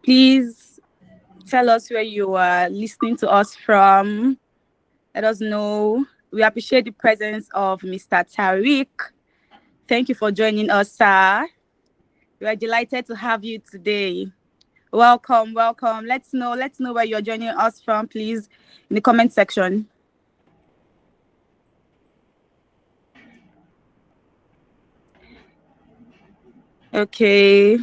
Please tell us where you are listening to us from. Let us know. We appreciate the presence of Mr. Tariq. Thank you for joining us, sir. We are delighted to have you today. Welcome, welcome. Let's know where you're joining us from, please, in the comment section. Okay.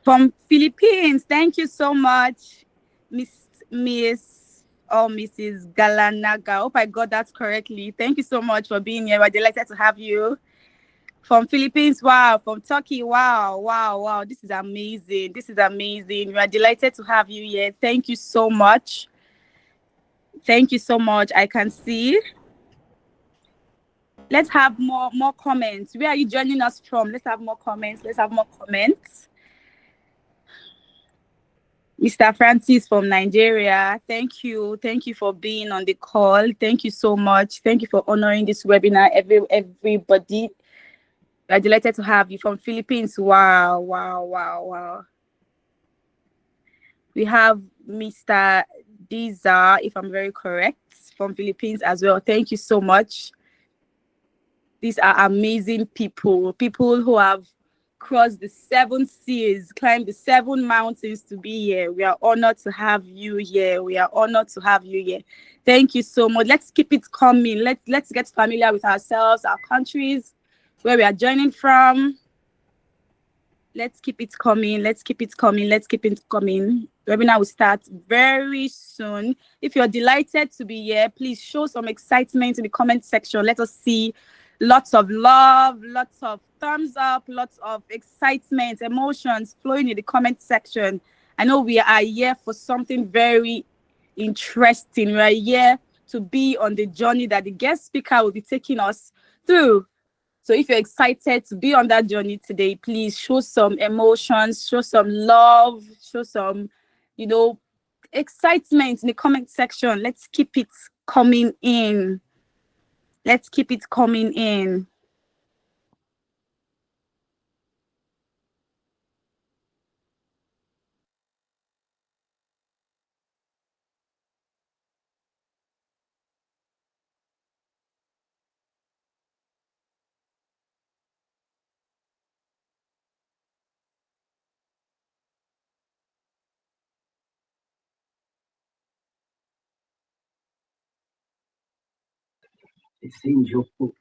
From Philippines, thank you so much, Miss or Mrs. Galanaga. Hope I got that correctly. Thank you so much for being here. We're delighted to have you. From Philippines, wow. From Turkey, wow, wow, wow. This is amazing. This is amazing. We are delighted to have you here. Thank you so much. Thank you so much. I can see. Let's have more comments. Where are you joining us from? Let's have more comments. Let's have more comments. Mr. Francis from Nigeria, thank you. Thank you for being on the call. Thank you so much. Thank you for honoring this webinar, everybody. We're delighted to have you. From Philippines. Wow, wow, wow, wow. We have Mr. Diza, if I'm very correct, from Philippines as well. Thank you so much. These are amazing people who have crossed the 7 seas, climbed the 7 mountains to be here. We are honored to have you here. We are honored to have you here. Thank you so much. Let's keep it coming. Let's get familiar with ourselves, our countries, where we are joining from. Let's keep it coming. Let's keep it coming. Let's keep it coming. The webinar will start very soon. If you're delighted to be here, please show some excitement in the comment section. Let us see lots of love, lots of thumbs up, lots of excitement, emotions flowing in the comment section. I know we are here for something very interesting. We are here to be on the journey that the guest speaker will be taking us through. So if you're excited to be on that journey today, please show some emotions, show some love, show some, excitement in the comment section. Let's keep it coming in. Let's keep it coming in. It seems you're full.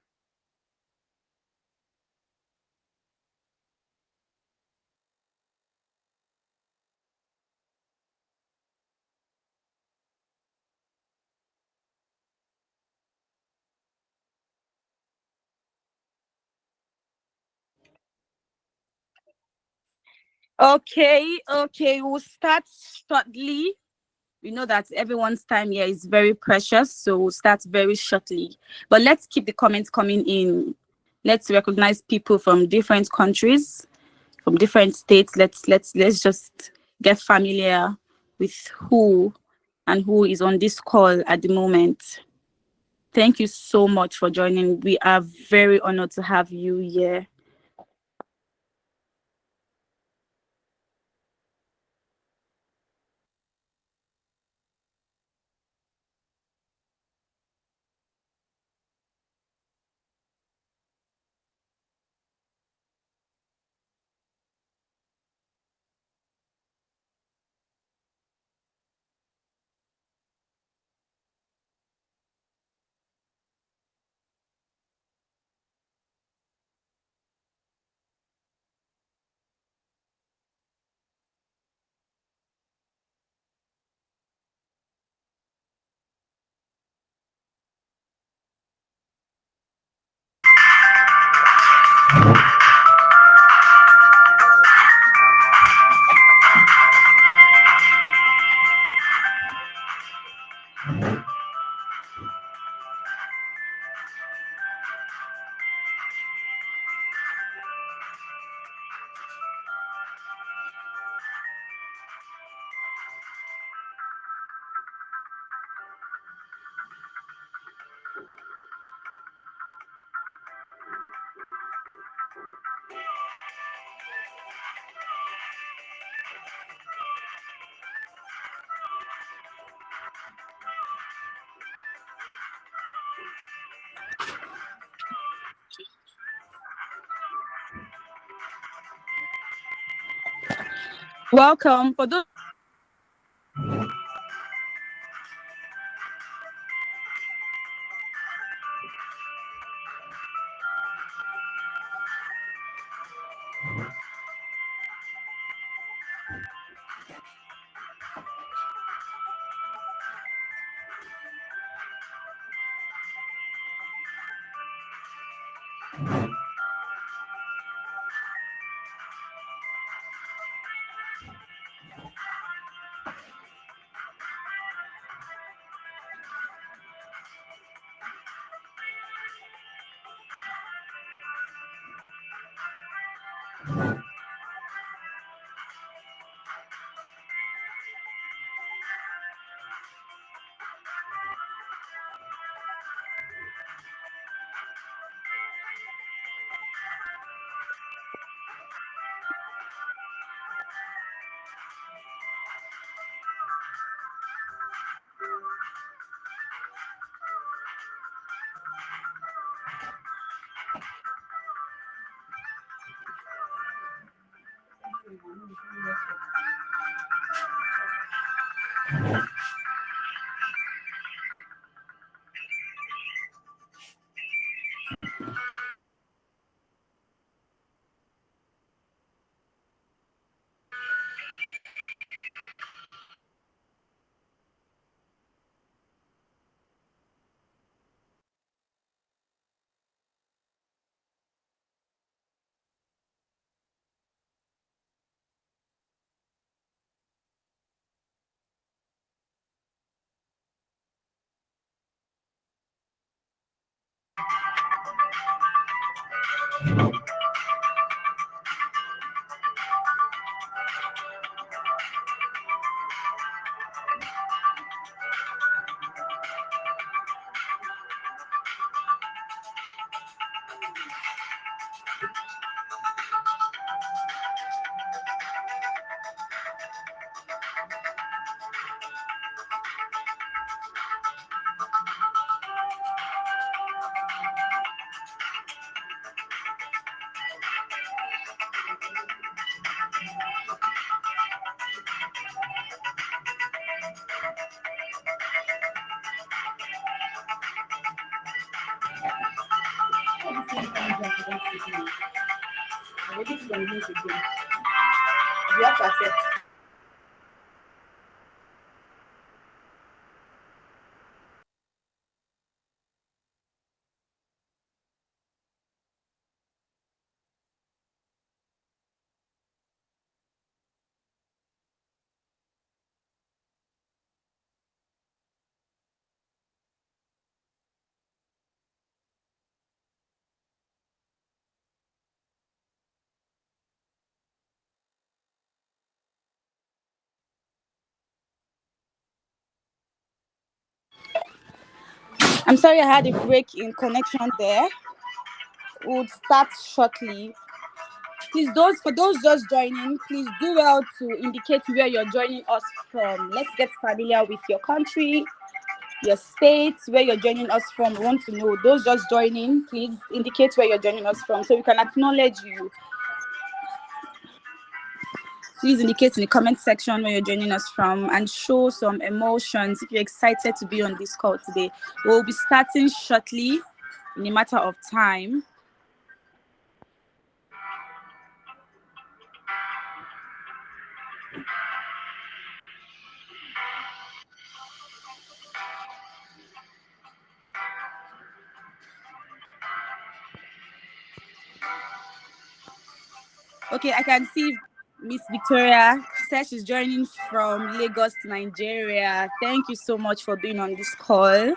Okay, we'll start shortly. We know that everyone's time here is very precious, so we'll start very shortly. But let's keep the comments coming in. Let's recognize people from different countries, from different states. Let's just get familiar with who is on this call at the moment. Thank you so much for joining. We are very honored to have you here. Welcome. For those you have to accept. I'm sorry I had a break in connection there. We'll start shortly. Please, for those just joining, please do well to indicate where you're joining us from. Let's get familiar with your country, your state, where you're joining us from. We want to know. Those just joining, please indicate where you're joining us from so we can acknowledge you. Please indicate in the comment section where you're joining us from and show some emotions if you're excited to be on this call today. We'll be starting shortly in a matter of time. Okay, I can see Miss Victoria. She says she's joining from Lagos, Nigeria. Thank you so much for being on this call.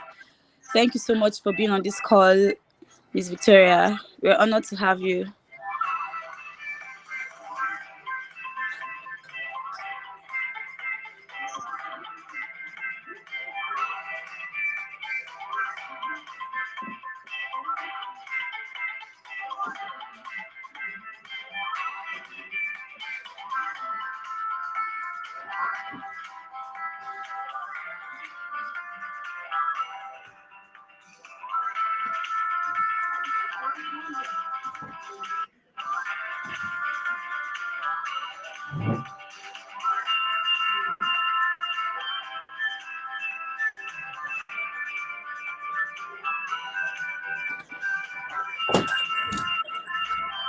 Thank you so much for being on this call, Miss Victoria. We're honored to have you.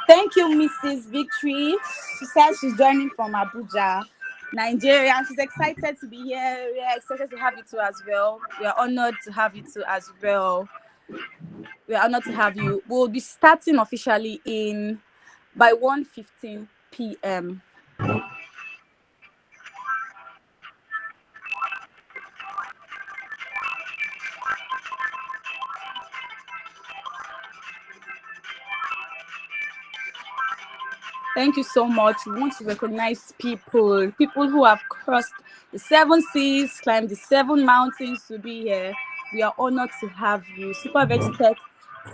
Thank you, Mrs. Victory. She says she's joining from Abuja, Nigeria. She's excited to be here. We are excited to have you too as well. We are honored to have you too as well. We are honored to have you. We'll be starting officially in by 1:15 p.m. Thank you so much. We want to recognize people who have crossed the 7 seas, climbed the 7 mountains to be here. We are honored to have you. Super Veg Tech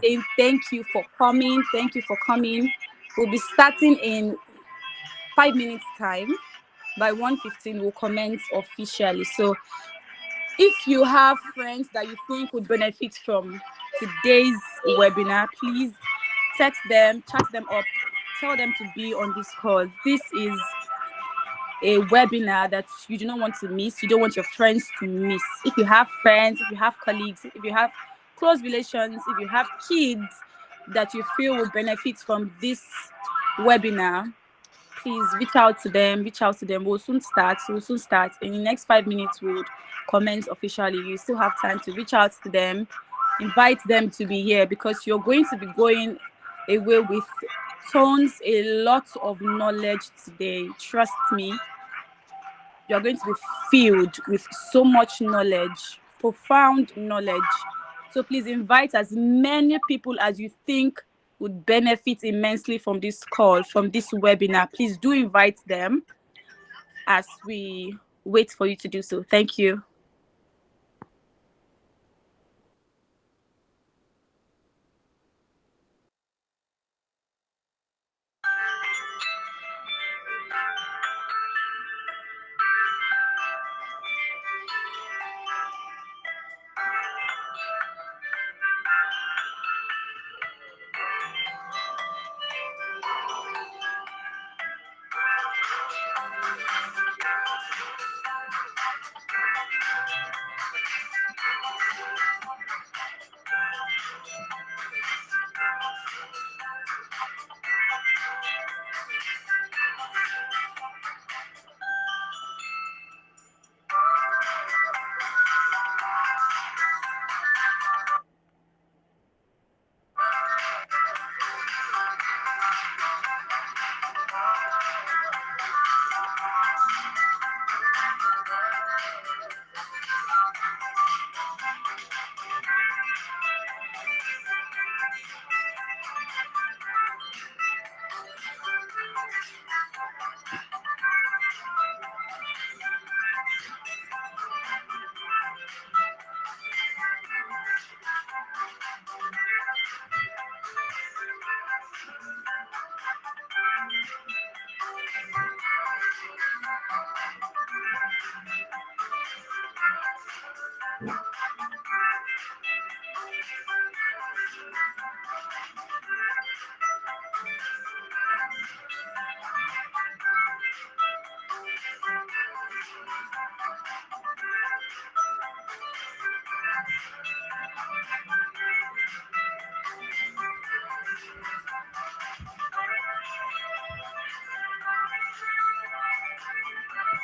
saying thank you for coming. Thank you for coming. We'll be starting in 5 minutes time. By 1:15, we'll commence officially. So if you have friends that you think would benefit from today's webinar, please text them, chat them up, tell them to be on this call. This is a webinar that you do not want to miss. You don't want your friends to miss. If you have friends, if you have colleagues, if you have close relations, if you have kids that you feel will benefit from this webinar, please reach out to them. We'll soon start. In the next 5 minutes, we'll comment officially. You still have time to reach out to them, invite them to be here, because you're going to be going away with a lot of knowledge today. Trust me, you're going to be filled with so much knowledge, profound knowledge. So please invite as many people as you think would benefit immensely from this call, from this webinar. Please do invite them as we wait for you to do so. Thank you.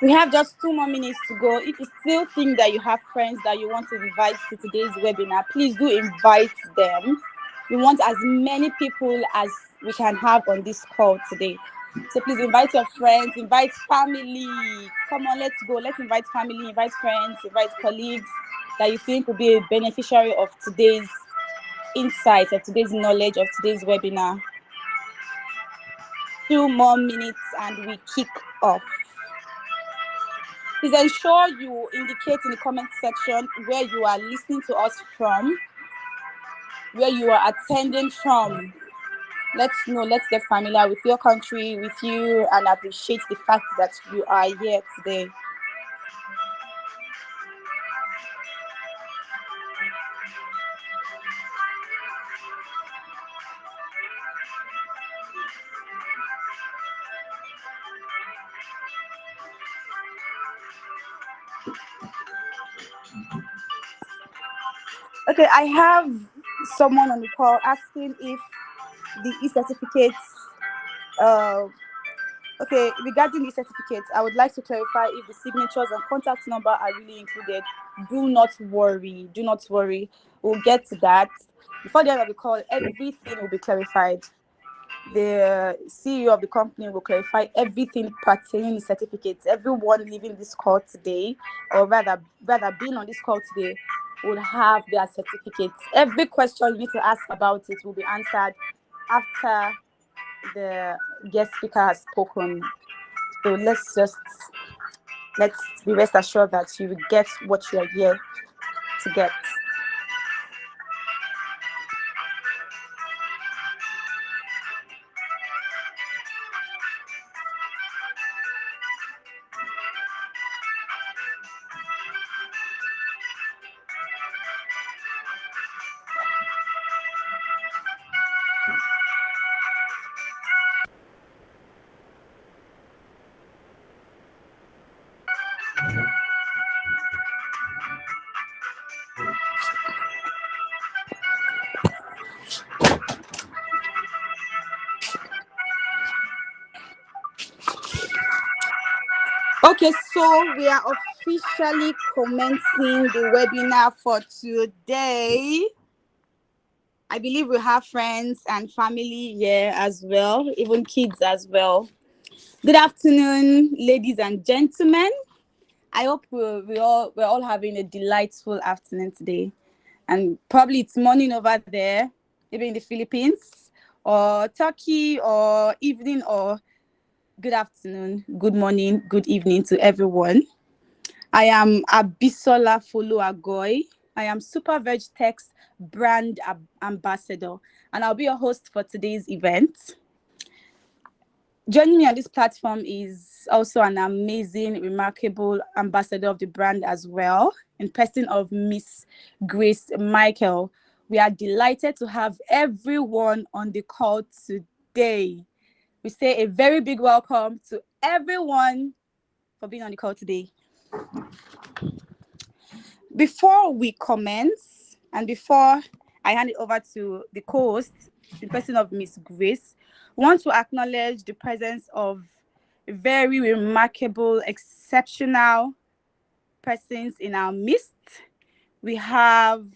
We have just 2 more minutes to go. If you still think that you have friends that you want to invite to today's webinar, please do invite them. We want as many people as we can have on this call today. So please invite your friends, invite family. Come on, let's go. Let's invite family, invite friends, invite colleagues that you think will be a beneficiary of today's insights, of today's knowledge, of today's webinar. 2 more minutes and we kick off. Please ensure you indicate in the comment section where you are listening to us from, where you are attending from. Let's know, let's get familiar with your country, with you, and appreciate the fact that you are here today. Okay, I have someone on the call asking if the e-certificates Uh, okay, regarding the certificates, I would like to clarify if the signatures and contact number are really included. Do not worry. Do not worry. We'll get to that. Before the end of the call, everything will be clarified. The CEO of the company will clarify everything pertaining to certificates. Everyone leaving this call today, or rather being on this call today, will have their certificates. Every question you need to ask about it will be answered after the guest speaker has spoken. So let's be rest assured that you will get what you are here to get. Okay, so we are officially commencing the webinar for today. I believe we have friends and family here as well, even kids as well. Good afternoon, ladies and gentlemen. I hope we're all having a delightful afternoon today. And probably it's morning over there, maybe in the Philippines, or Turkey, or evening, or good afternoon, good morning, good evening to everyone. I am Abisola Folu-Agoy. I am Super Veg Tech's brand ambassador, and I'll be your host for today's event. Joining me on this platform is also an amazing, remarkable ambassador of the brand as well, in person of Miss Grace Michael. We are delighted to have everyone on the call today. We say a very big welcome to everyone for being on the call today. Before we commence, and before I hand it over to the co-host, the person of Miss Grace, we want to acknowledge the presence of very remarkable, exceptional persons in our midst. We have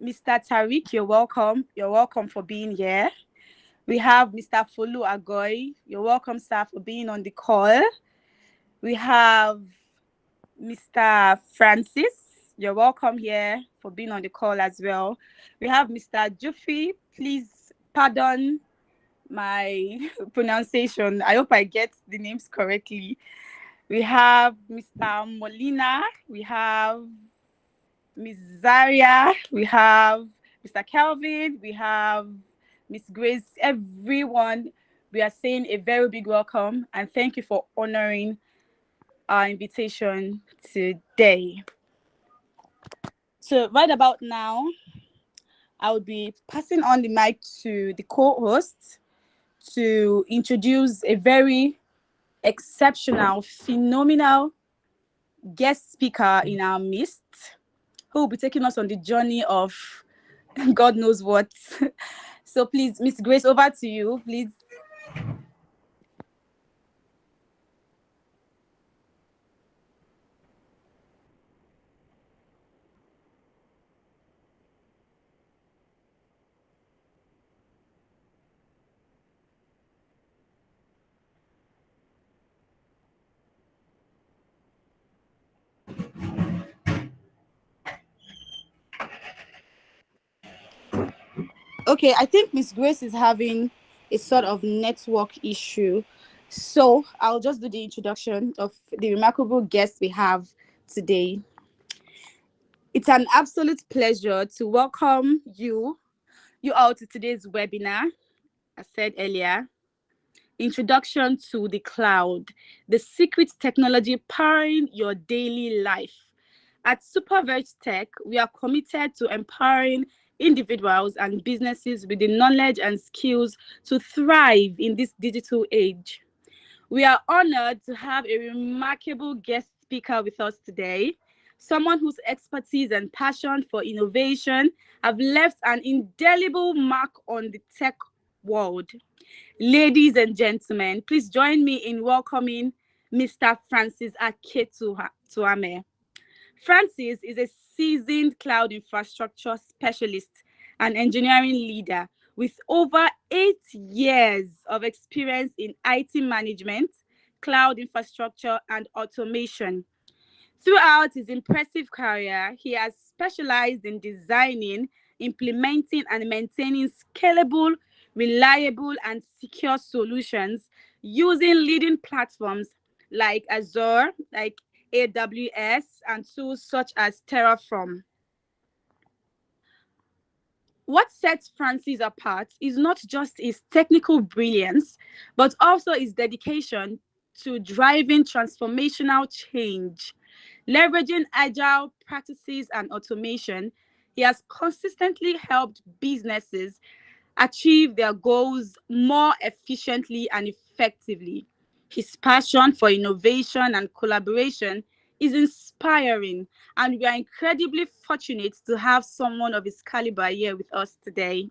Mr. Tariq, you're welcome. You're welcome for being here. We have Mr. Folu-Agoy. You're welcome, sir, for being on the call. We have Mr. Francis, you're welcome here for being on the call as well. We have Mr. Jufi. Please pardon my pronunciation. I hope I get the names correctly. We have Mr. Molina. We have Ms. Zaria. We have Mr. Kelvin. We have Miss Grace. Everyone, we are saying a very big welcome and thank you for honoring our invitation today. So right about now, I will be passing on the mic to the co-host to introduce a very exceptional, phenomenal guest speaker in our midst, who will be taking us on the journey of God knows what. So please, Miss Grace, over to you, please. Okay, I think Miss Grace is having a sort of network issue. So I'll just do the introduction of the remarkable guest we have today. It's an absolute pleasure to welcome you all to today's webinar. I said earlier, Introduction to the Cloud, the secret technology powering your daily life. At Super Veg Tech, we are committed to empowering individuals and businesses with the knowledge and skills to thrive in this digital age. We are honored to have a remarkable guest speaker with us today, someone whose expertise and passion for innovation have left an indelible mark on the tech world. Ladies and gentlemen, please join me in welcoming Mr. Francis Aketuame. Francis is a seasoned cloud infrastructure specialist and engineering leader with over 8 years of experience in IT management, cloud infrastructure, and automation. Throughout his impressive career, he has specialized in designing, implementing, and maintaining scalable, reliable, and secure solutions using leading platforms like Azure, like AWS, and tools such as Terraform. What sets Francis apart is not just his technical brilliance, but also his dedication to driving transformational change. Leveraging agile practices and automation, he has consistently helped businesses achieve their goals more efficiently and effectively. His passion for innovation and collaboration is inspiring, and we are incredibly fortunate to have someone of his caliber here with us today.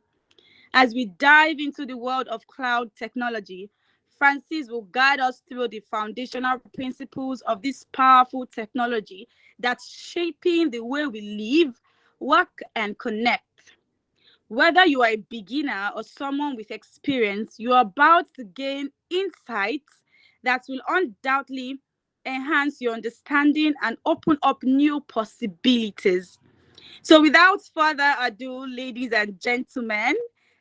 As we dive into the world of cloud technology, Francis will guide us through the foundational principles of this powerful technology that's shaping the way we live, work, and connect. Whether you are a beginner or someone with experience, you are about to gain insights that will undoubtedly enhance your understanding and open up new possibilities. So, without further ado, ladies and gentlemen,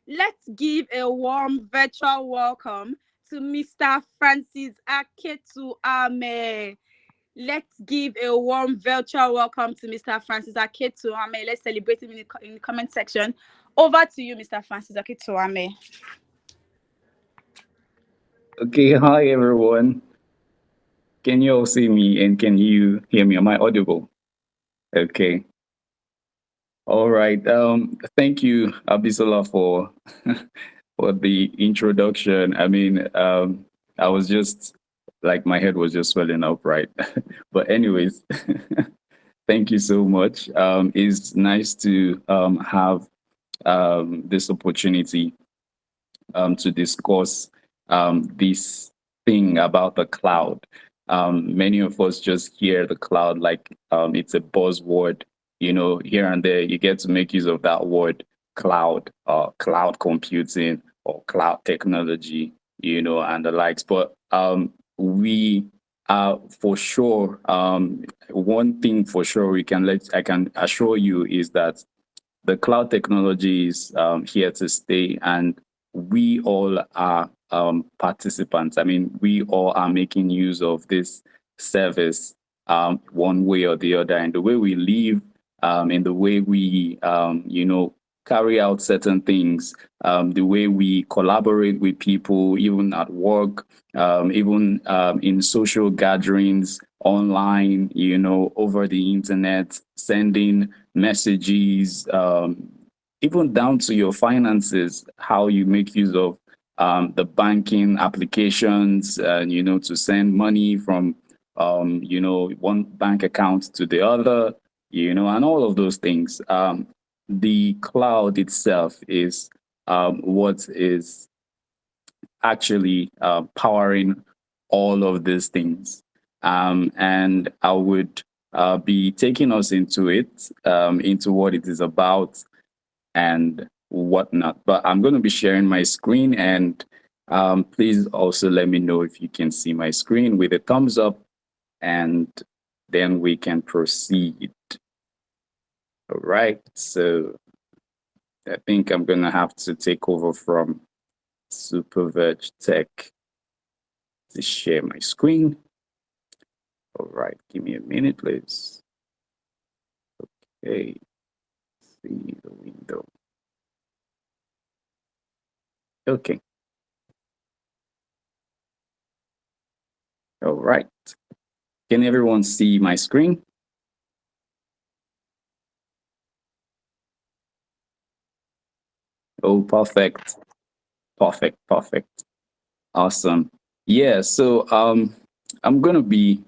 let's give a warm virtual welcome to Mr. Francis Aketu Ame. Let's give a warm virtual welcome to Mr. Francis Aketu Ame. Let's celebrate him in the comment section. Over to you, Mr. Francis Aketu Ame. Okay, hi everyone. Can you all see me and can you hear me? Am I audible? Okay. All right. Thank you, Abisola, for for the introduction. I mean, I was just like my head was just swelling up, right? But anyways, thank you so much. It's nice to have this opportunity to discuss this thing about the cloud. Many of us just hear the cloud like it's a buzzword, here and there. You get to make use of that word cloud, cloud computing, or cloud technology, and the likes. But we for sure, one thing for sure I can assure you is that the cloud technology is here to stay, and we all are participants. I mean, we all are making use of this service one way or the other, and the way we live, in the way we, carry out certain things, the way we collaborate with people, even at work, even in social gatherings, online, over the internet, sending messages, even down to your finances, how you make use of the banking applications, to send money from, one bank account to the other, and all of those things. The cloud itself is what is actually powering all of these things. And I would be taking us into it, into what it is about and whatnot. But I'm going to be sharing my screen, and please also let me know if you can see my screen with a thumbs up, and then we can proceed. All right, so I think I'm going to have to take over from SuperVeg Tech to share my screen. All right, give me a minute, please. Okay, see the window. Okay. All right. Can everyone see my screen? Oh, perfect. Perfect. Perfect. Awesome. Yeah, so I'm gonna be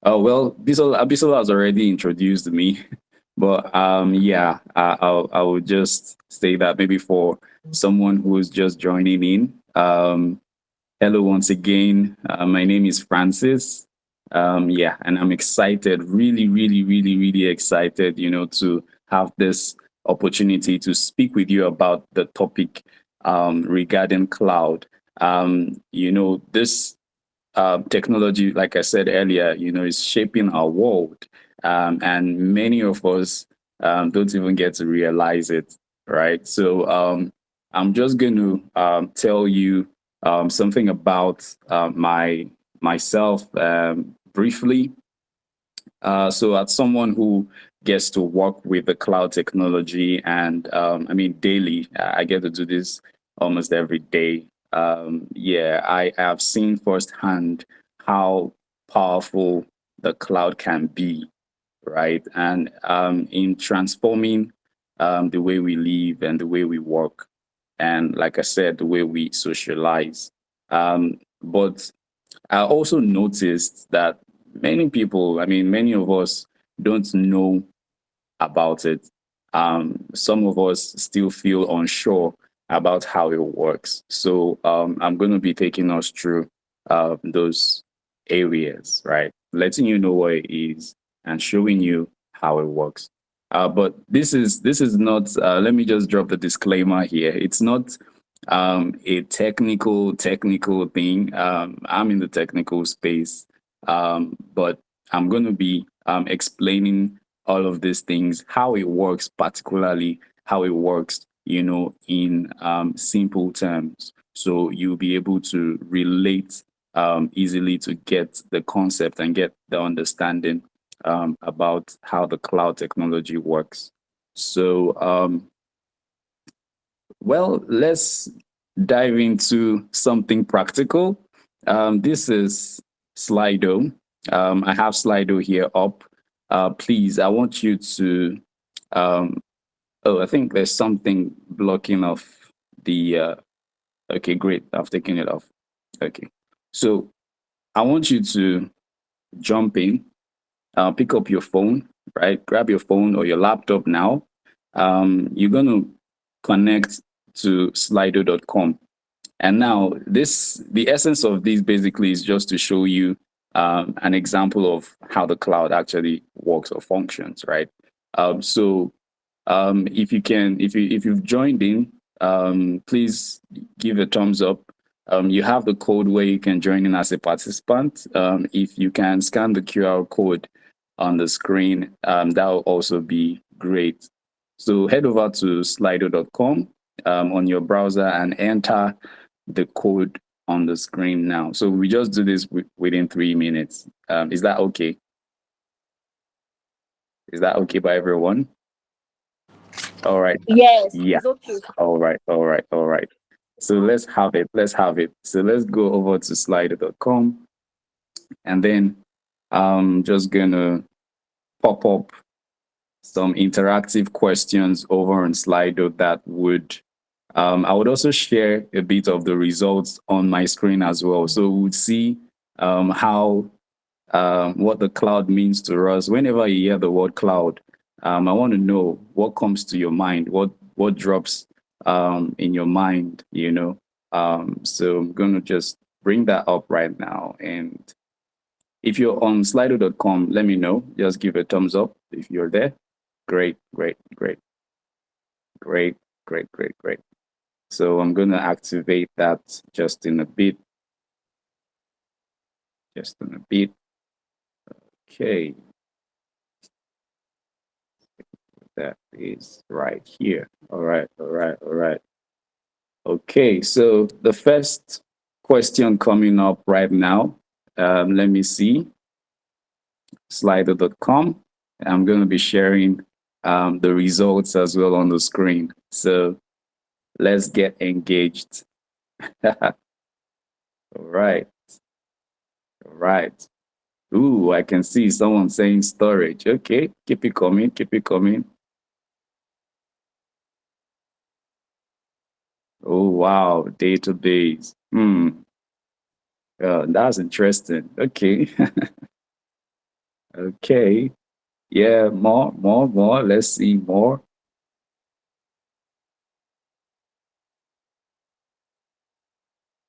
well, Bisola has already introduced me. But yeah, I would just say that maybe for someone who's just joining in, hello once again. My name is Francis. Yeah, and I'm excited, really, really, really, really excited, to have this opportunity to speak with you about the topic regarding cloud. This technology, like I said earlier, is shaping our world, and many of us don't even get to realize it, right? So I'm just going to tell you something about myself briefly. So, as someone who gets to work with the cloud technology, and I mean, daily, I get to do this almost every day. Yeah, I have seen firsthand how powerful the cloud can be, right? And in transforming the way we live and the way we work, and like I said, the way we socialize. But I also noticed that many people, I mean, many of us don't know about it. Some of us still feel unsure about how it works. So I'm going to be taking us through those areas, right? Letting you know what it is and showing you how it works. But this is not. Let me just drop the disclaimer here. It's not a technical thing. I'm in the technical space, but I'm going to be explaining all of these things, how it works, particularly how it works, in simple terms. So you'll be able to relate easily to get the concept and get the understanding about how the cloud technology works. So, well, let's dive into something practical. This is Slido. I have Slido here up. Please, I want you to. Um, oh, I think there's something blocking off the. Okay, great. I've taken it off. Okay. So I want you to jump in, pick up your phone, right? Grab your phone or your laptop now. You're going to connect to slido.com. And now, the essence of this basically is just to show you an example of how the cloud actually works or functions, right? So, if you can, if you've joined in, please give a thumbs up. You have the code where you can join in as a participant. If you can scan the QR code on the screen, that will also be great. So head over to slido.com on your browser and enter the code on the screen now. So we just do this within 3 minutes. Is that okay? Is that okay by everyone? All right. Yes, Yeah. it's okay. All right. All right. All right. So let's have it. Let's have it. So let's go over to slido.com, and then I'm just gonna pop up some interactive questions over on Slido that would I would also share a bit of the results on my screen as well. So we'll see how what the cloud means to us. Whenever you hear the word cloud, I want to know what comes to your mind, what drops in your mind, So I'm going to just bring that up right now. And if you're on slido.com, let me know. Just give a thumbs up if you're there. Great, great, great, great, great, great, great. So I'm going to activate that just in a bit. Just in a bit. Okay. That is right here. All right, all right, all right. Okay, so the first question coming up right now, let me see, slido.com. I'm going to be sharing the results as well on the screen. So let's get engaged. All right, all right. Ooh, I can see someone saying storage. Okay, keep it coming, keep it coming. Oh, wow, database. That's interesting. Okay. Okay. Yeah, more. Let's see more.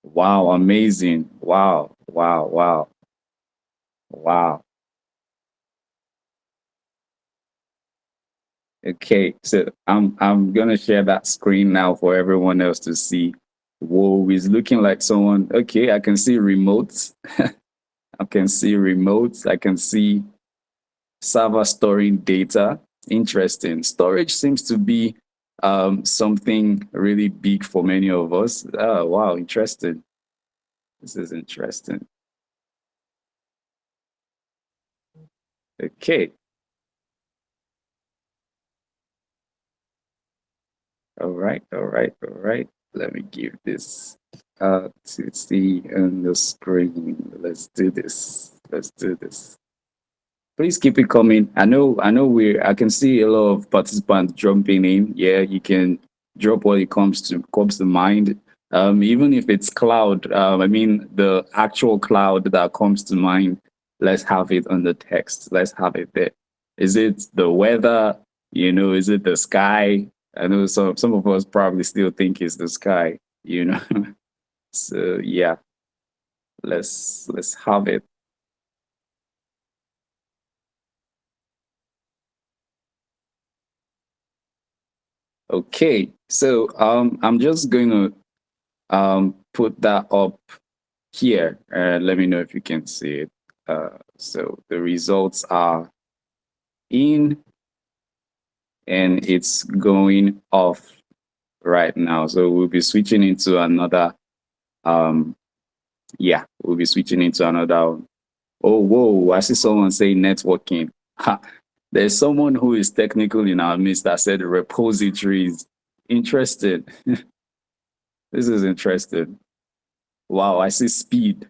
Wow, amazing. Wow. Okay, so I'm gonna share that screen now for everyone else to see. Whoa, he's looking like someone. Okay, I can see remotes. I can see remotes. I can see server storing data. Interesting. Storage seems to be something really big for many of us. Oh, wow, interesting. This is interesting. Okay. All right. Let me give this to see on the screen. Let's do this. Let's do this. Please keep it coming. I know I can see a lot of participants jumping in. Yeah, you can drop what it comes to mind. Even if it's cloud, I mean the actual cloud that comes to mind, let's have it on the text. Let's have it there. Is it the weather? Is it the sky? I know some of us probably still think it's the sky, you know. So yeah, let's have it. Okay. So I'm just going to put that up here. Let me know if you can see it. So the results are in and it's going off right now. So we'll be switching into another. Um, yeah, we'll be switching into another. Oh, whoa! I see someone say networking. Ha, there's someone who is technical in our midst that said repositories. Interested. This is interesting. Wow, I see speed.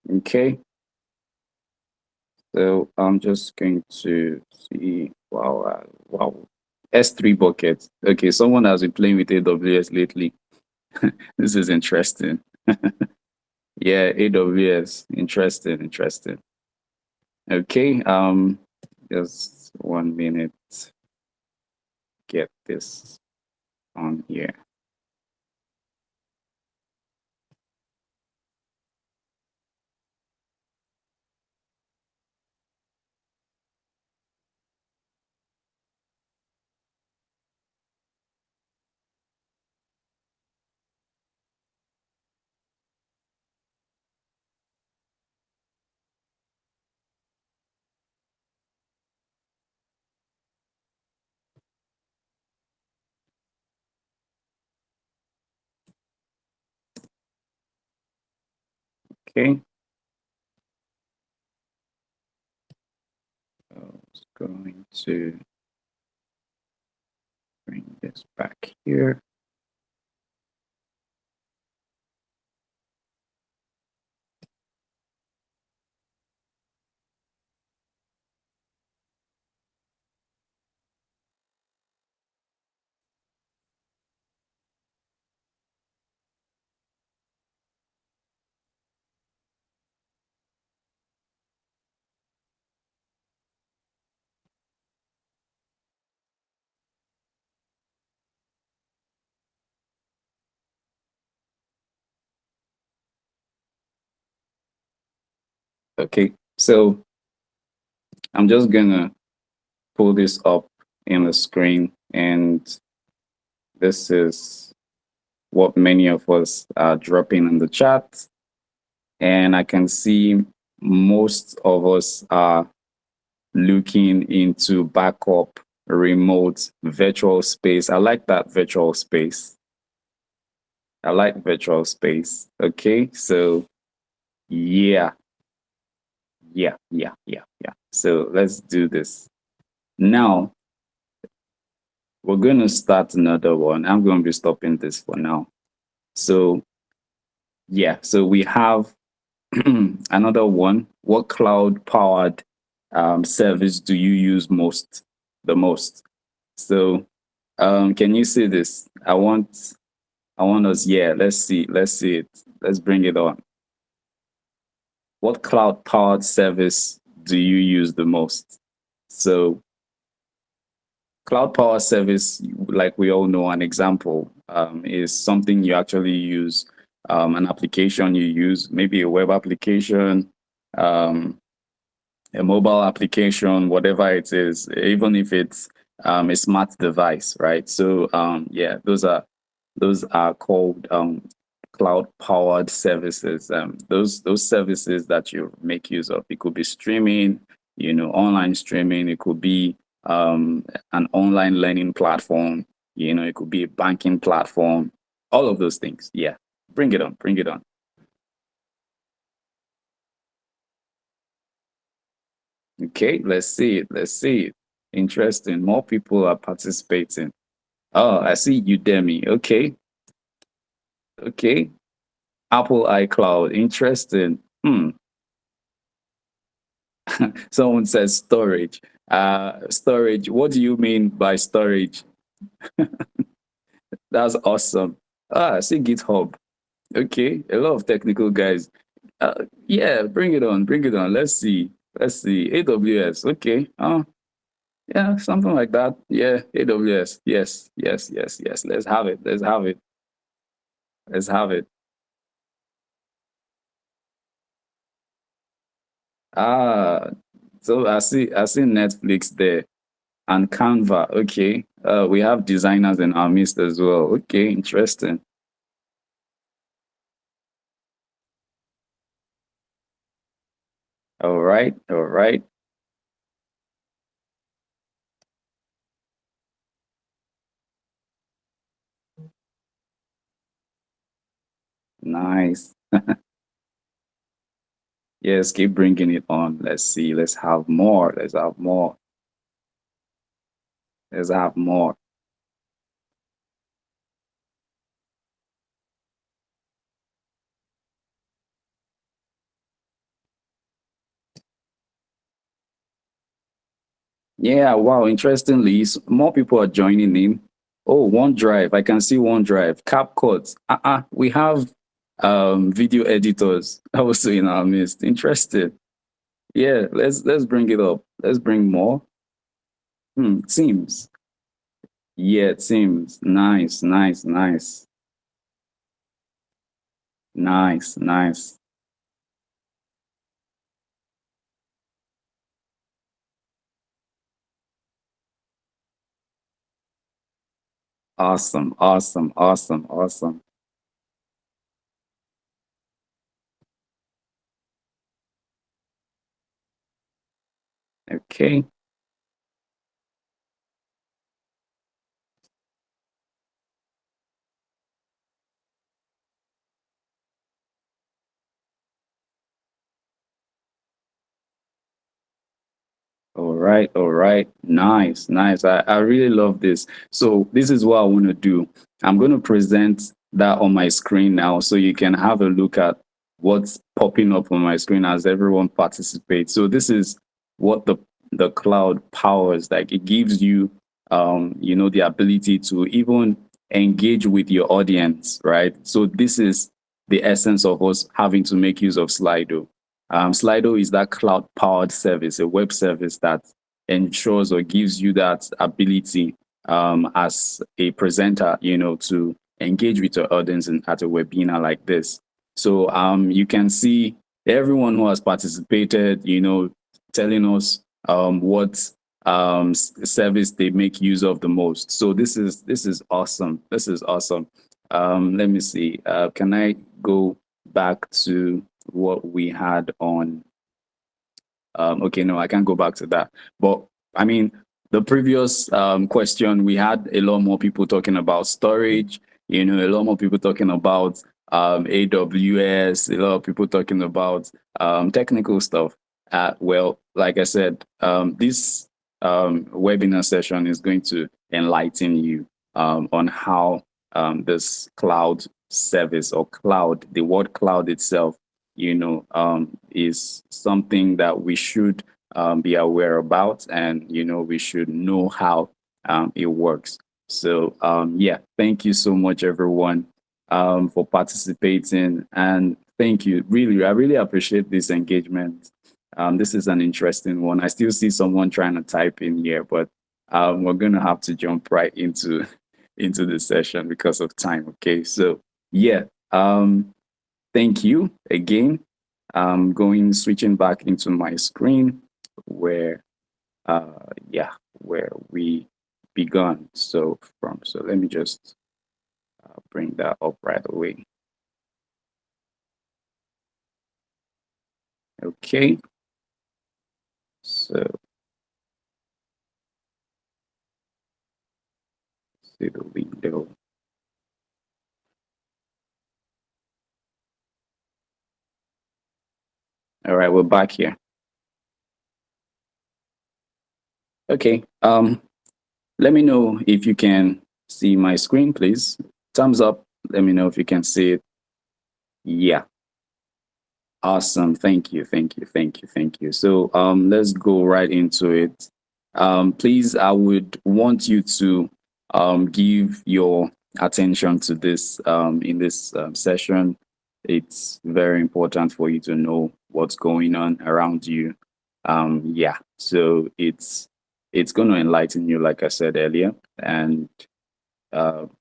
Okay. So I'm just going to see. Wow, wow. S3 buckets. Okay, someone has been playing with AWS lately. This is interesting. Yeah, AWS. Interesting, interesting. Okay, just 1 minute. Get this on here. Okay. So it's going to bring this back here. Okay. So I'm just gonna pull this up in the screen, and this is what many of us are dropping in the chat. And I can see most of us are looking into backup, remote, virtual space. I like that virtual space. I like virtual space. Okay, so yeah, Yeah. So let's do this. Now we're going to start another one. I'm going to be stopping this for now. So yeah, so we have another one. What cloud powered service do you use the most? So can you see this? I want us, yeah, let's see it. Let's bring it on. What cloud powered service do you use the most? So cloud power service, like we all know, an example is something you actually use, an application you use, maybe a web application, um, a mobile application, whatever it is, even if it's a smart device, right? So yeah, those are called cloud powered services. Those services that you make use of. It could be streaming, online streaming. It could be an online learning platform. It could be a banking platform. All of those things. Yeah, bring it on. Bring it on. Okay, let's see it. Let's see it. Interesting. More people are participating. Oh, I see Udemy. Okay, okay. Apple iCloud. Interesting. Someone says storage. Storage. What do you mean by storage? That's awesome. I see GitHub. Okay, a lot of technical guys. Yeah, bring it on. Bring it on. Let's see. Let's see. AWS. Okay. Yeah, something like that. Yeah, AWS. Yes. Let's have it. Let's have it. Let's have it. Ah, so I see Netflix there and Canva. Okay. We have designers in our midst as well. Okay, interesting. All right, all right. Nice. Yes, keep bringing it on. Let's see. Let's have more. Let's have more. Let's have more. Yeah, wow. Interestingly, more people are joining in. Oh, OneDrive. I can see OneDrive. CapCut. We have video editors also in our midst. Interesting. Yeah, let's bring it up. Let's bring more. Teams. Yeah, Teams. Nice. Awesome. Okay. All right. Nice. I really love this. So this is what I want to do. I'm going to present that on my screen now so you can have a look at what's popping up on my screen as everyone participates. So this is what the cloud powers. Like it gives you the ability to even engage with your audience, right? So this is the essence of us having to make use of Slido. Slido is that cloud powered service, a web service that ensures or gives you that ability as a presenter, to engage with your audience at a webinar like this. So you can see everyone who has participated, telling us what service they make use of the most. So this is awesome. This is awesome. Let me see. Can I go back to what we had on? Okay, no, I can't go back to that. But I mean, the previous question, we had a lot more people talking about storage. A lot more people talking about AWS. A lot of people talking about technical stuff. Well, like I said, this webinar session is going to enlighten you on how this cloud service or cloud, the word cloud itself, is something that we should be aware about, and we should know how it works. So yeah, thank you so much, everyone, for participating, and thank you. Really, I really appreciate this engagement. This is an interesting one. I still see someone trying to type in here, but we're gonna have to jump right into into the session because of time. Okay, so yeah, thank you again. Going switching back into my screen where yeah, where we begun. So let me just bring that up right away. Okay, so see the window. All right, we're back here. Okay. Let me know if you can see my screen, please. Thumbs up. Let me know if you can see it. Yeah. Awesome. Thank you. Thank you. Thank you. Thank you. So let's go right into it. Please, I would want you to give your attention to this in this session. It's very important for you to know what's going on around you. Yeah. So it's going to enlighten you, like I said earlier, and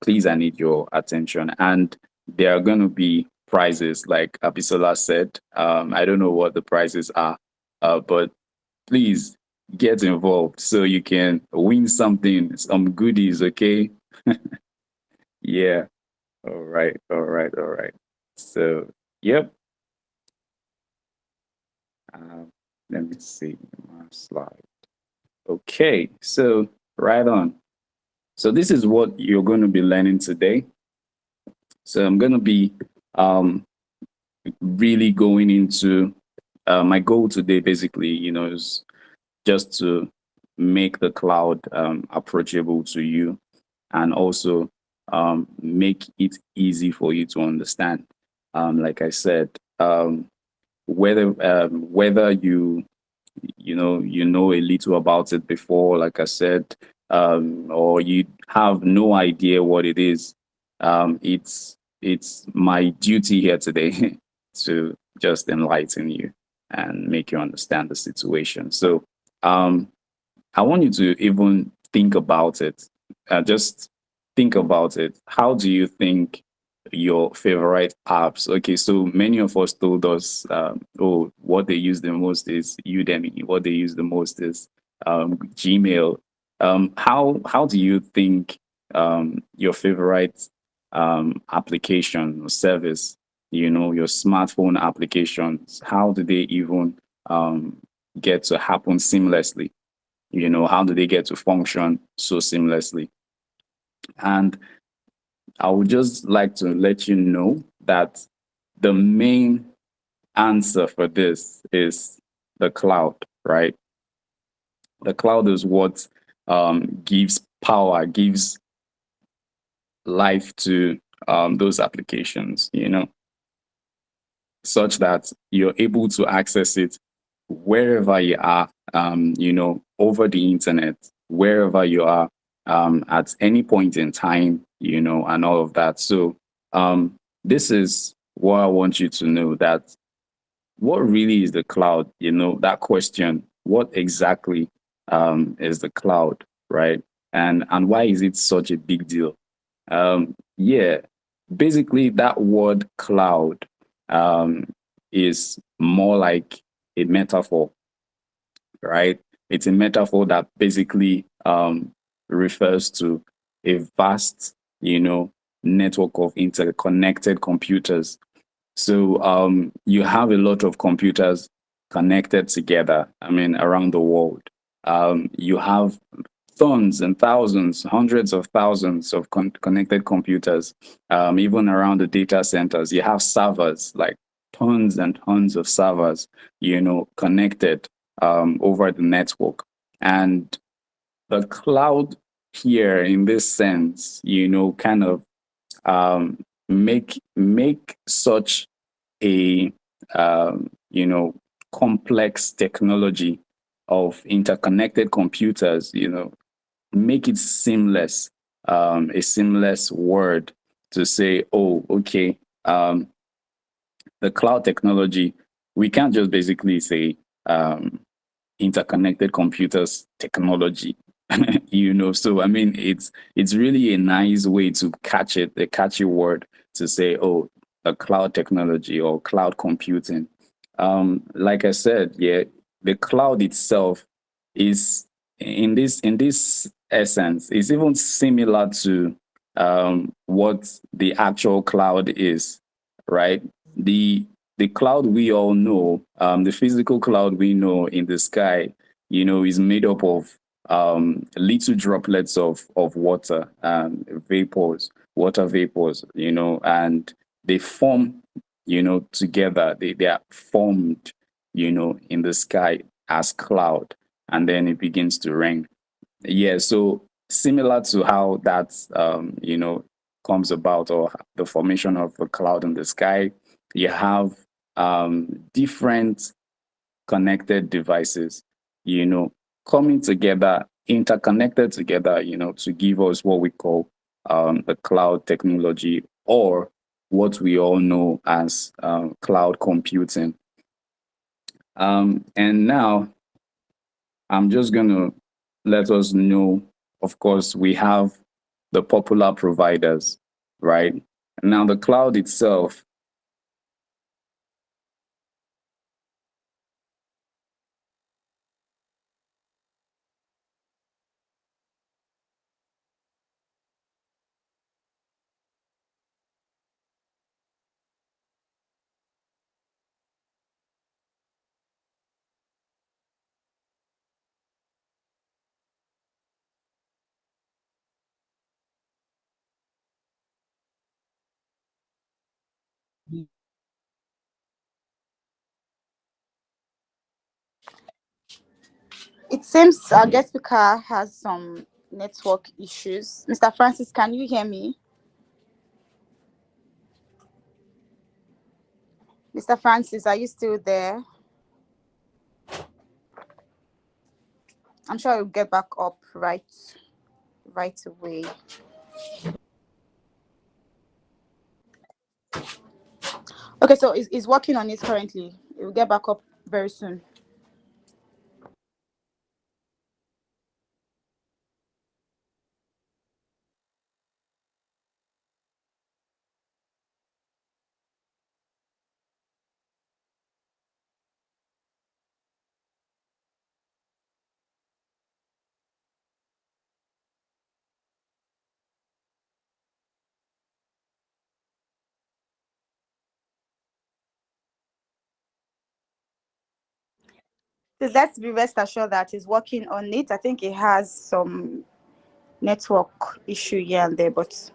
please, I need your attention. And there are going to be prizes, like Abisola said. I don't know what the prizes are, but please get involved so you can win something, some goodies, okay? Yeah. All right. All right. All right. So, yep. Uh, let me see my slide. Okay. So, right on. So, this is what you're going to be learning today. So, I'm going to be um, really going into my goal today, basically, is just to make the cloud approachable to you, and also make it easy for you to understand. Like I said, whether you know a little about it before, like I said, or you have no idea what it is, it's my duty here today to just enlighten you and make you understand the situation. So I want you to even think about it. Just think about it. How do you think your favorite apps? Okay, so many of us told us, oh, what they use the most is Udemy. What they use the most is Gmail. How do you think your favorite application or service, your smartphone applications, how do they even get to happen seamlessly? How do they get to function so seamlessly? And I would just like to let you know that the main answer for this is the cloud, right? The cloud is what gives power, gives life to those applications, such that you're able to access it wherever you are, over the internet, wherever you are, at any point in time, and all of that. So, this is what I want you to know, that what really is the cloud? That question, what exactly is the cloud, right? And why is it such a big deal? Yeah, basically that word cloud is more like a metaphor, right? It's a metaphor that basically refers to a vast, network of interconnected computers. So you have a lot of computers connected together, I mean, around the world. You have tons and thousands, hundreds of thousands of connected computers, even around the data centers. You have servers, like tons and tons of servers, connected over the network. And the cloud here, in this sense, kind of make such a complex technology of interconnected computers, make it seamless, a seamless word to say, oh, okay, the cloud technology, we can't just basically say interconnected computers technology. So I mean, it's really a nice way to catch it, a catchy word to say, oh, a cloud technology or cloud computing. Like I said, yeah, the cloud itself is in this essence is even similar to what the actual cloud is, right? The cloud we all know, the physical cloud we know in the sky, is made up of little droplets of water, water vapors, and they form, together. They are formed, in the sky as cloud, and then it begins to rain. Yeah, so similar to how that, comes about, or the formation of a cloud in the sky, you have different connected devices, coming together, interconnected together, to give us what we call the cloud technology, or what we all know as cloud computing. And now I'm just going to let us know, of course, we have the popular providers, right? Now, the cloud itself, It seems our guest speaker has some network issues. Mr. Francis, can you hear me? Mr. Francis, are you still there? I'm sure you'll get back up right away. Okay, so he's working on it currently. He'll get back up very soon. So let's be rest assured that he's working on it. I think he has some network issue here and there, but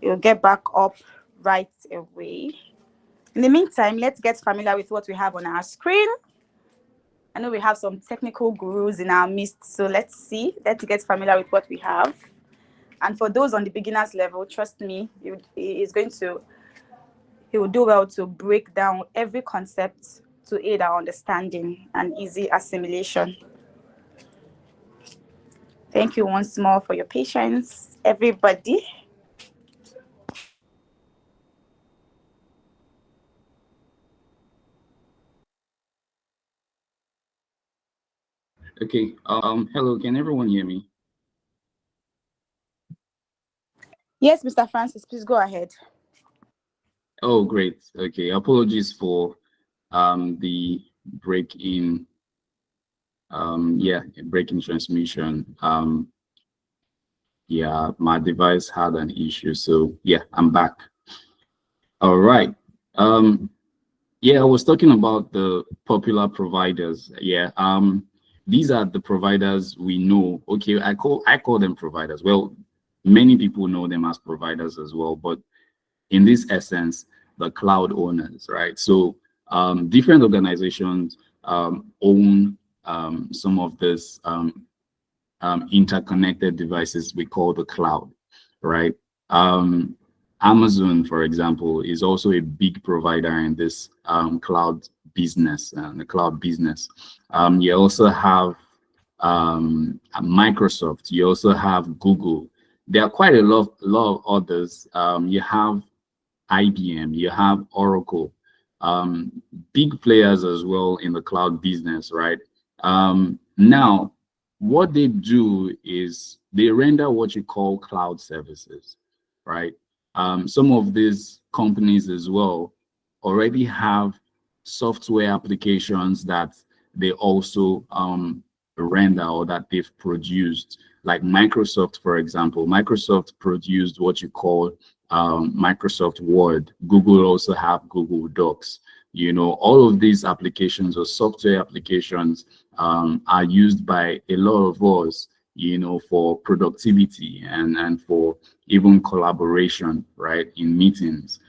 he'll get back up right away. In the meantime, let's get familiar with what we have on our screen. I know we have some technical gurus in our midst, so let's get familiar with what we have. And for those on the beginners level, trust me, he will do well to break down every concept to aid our understanding and easy assimilation. Thank you once more for your patience, everybody. okay. Hello, can everyone hear me? Yes, Mr. Francis, please go ahead. Oh, great. Okay, apologies for the break in transmission. Yeah, my device had an issue, so yeah, I'm back. All right. Yeah, I was talking about the popular providers. Yeah. These are the providers we know. Okay, I call them providers. Well, many people know them as providers as well, but in this essence, the cloud owners, right? So different organizations own some of this interconnected devices we call the cloud, right? Amazon, for example, is also a big provider in this cloud business and the cloud business. You also have Microsoft. You also have Google. There are quite a lot of others. You have IBM. You have Oracle. Big players as well in the cloud business, right? Now, what they do is they render what you call cloud services, right? Some of these companies as well already have software applications that they also render or that they've produced. Like Microsoft, for example, Microsoft produced what you call Microsoft Word. Google also have Google Docs. You know, all of these applications or software applications are used by a lot of us, you know, for productivity and for even collaboration, right, in meetings.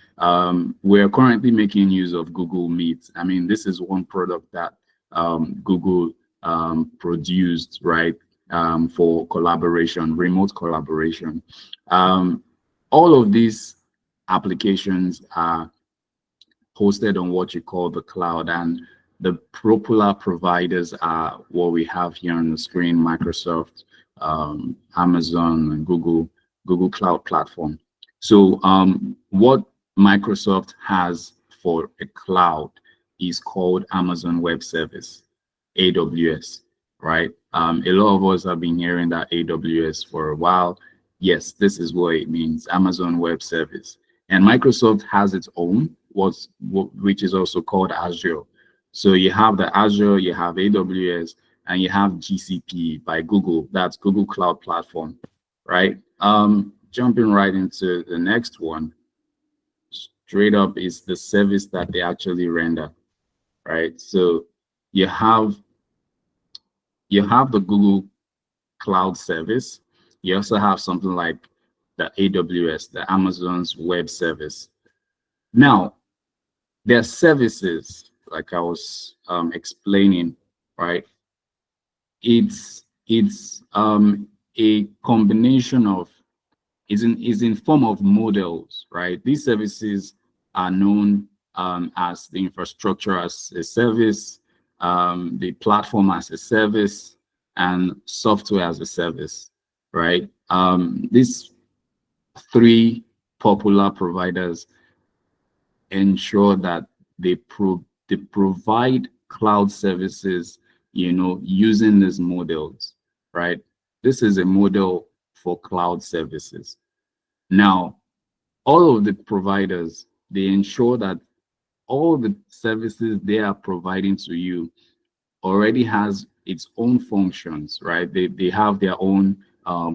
We're currently making use of Google Meet. I mean, this is one product that Google produced, right, for collaboration, remote collaboration. All of these applications are hosted on what you call the cloud, and the popular providers are what we have here on the screen: Microsoft, Amazon, and Google Cloud Platform. So what Microsoft has for a cloud is called Amazon Web Service, AWS, right? A lot of us have been hearing that AWS for a while. Yes, this is what it means, Amazon Web Service. And Microsoft has its own, which is also called Azure. So you have the Azure, you have AWS, and you have GCP by Google. That's Google Cloud Platform, right? Jumping right into the next one, straight up is the service that they actually render, right? So you have the Google Cloud Service. You also have something like the AWS, the Amazon's Web Service. Now, their services, like I was explaining, right? It's a combination of, is in form of models, right? These services are known as the infrastructure as a service, the platform as a service, and software as a service, right? These three popular providers ensure that they provide cloud services, you know, using these models, right? This is a model for cloud services. Now, all of the providers, they ensure that all the services they are providing to you already has its own functions, right? They have their own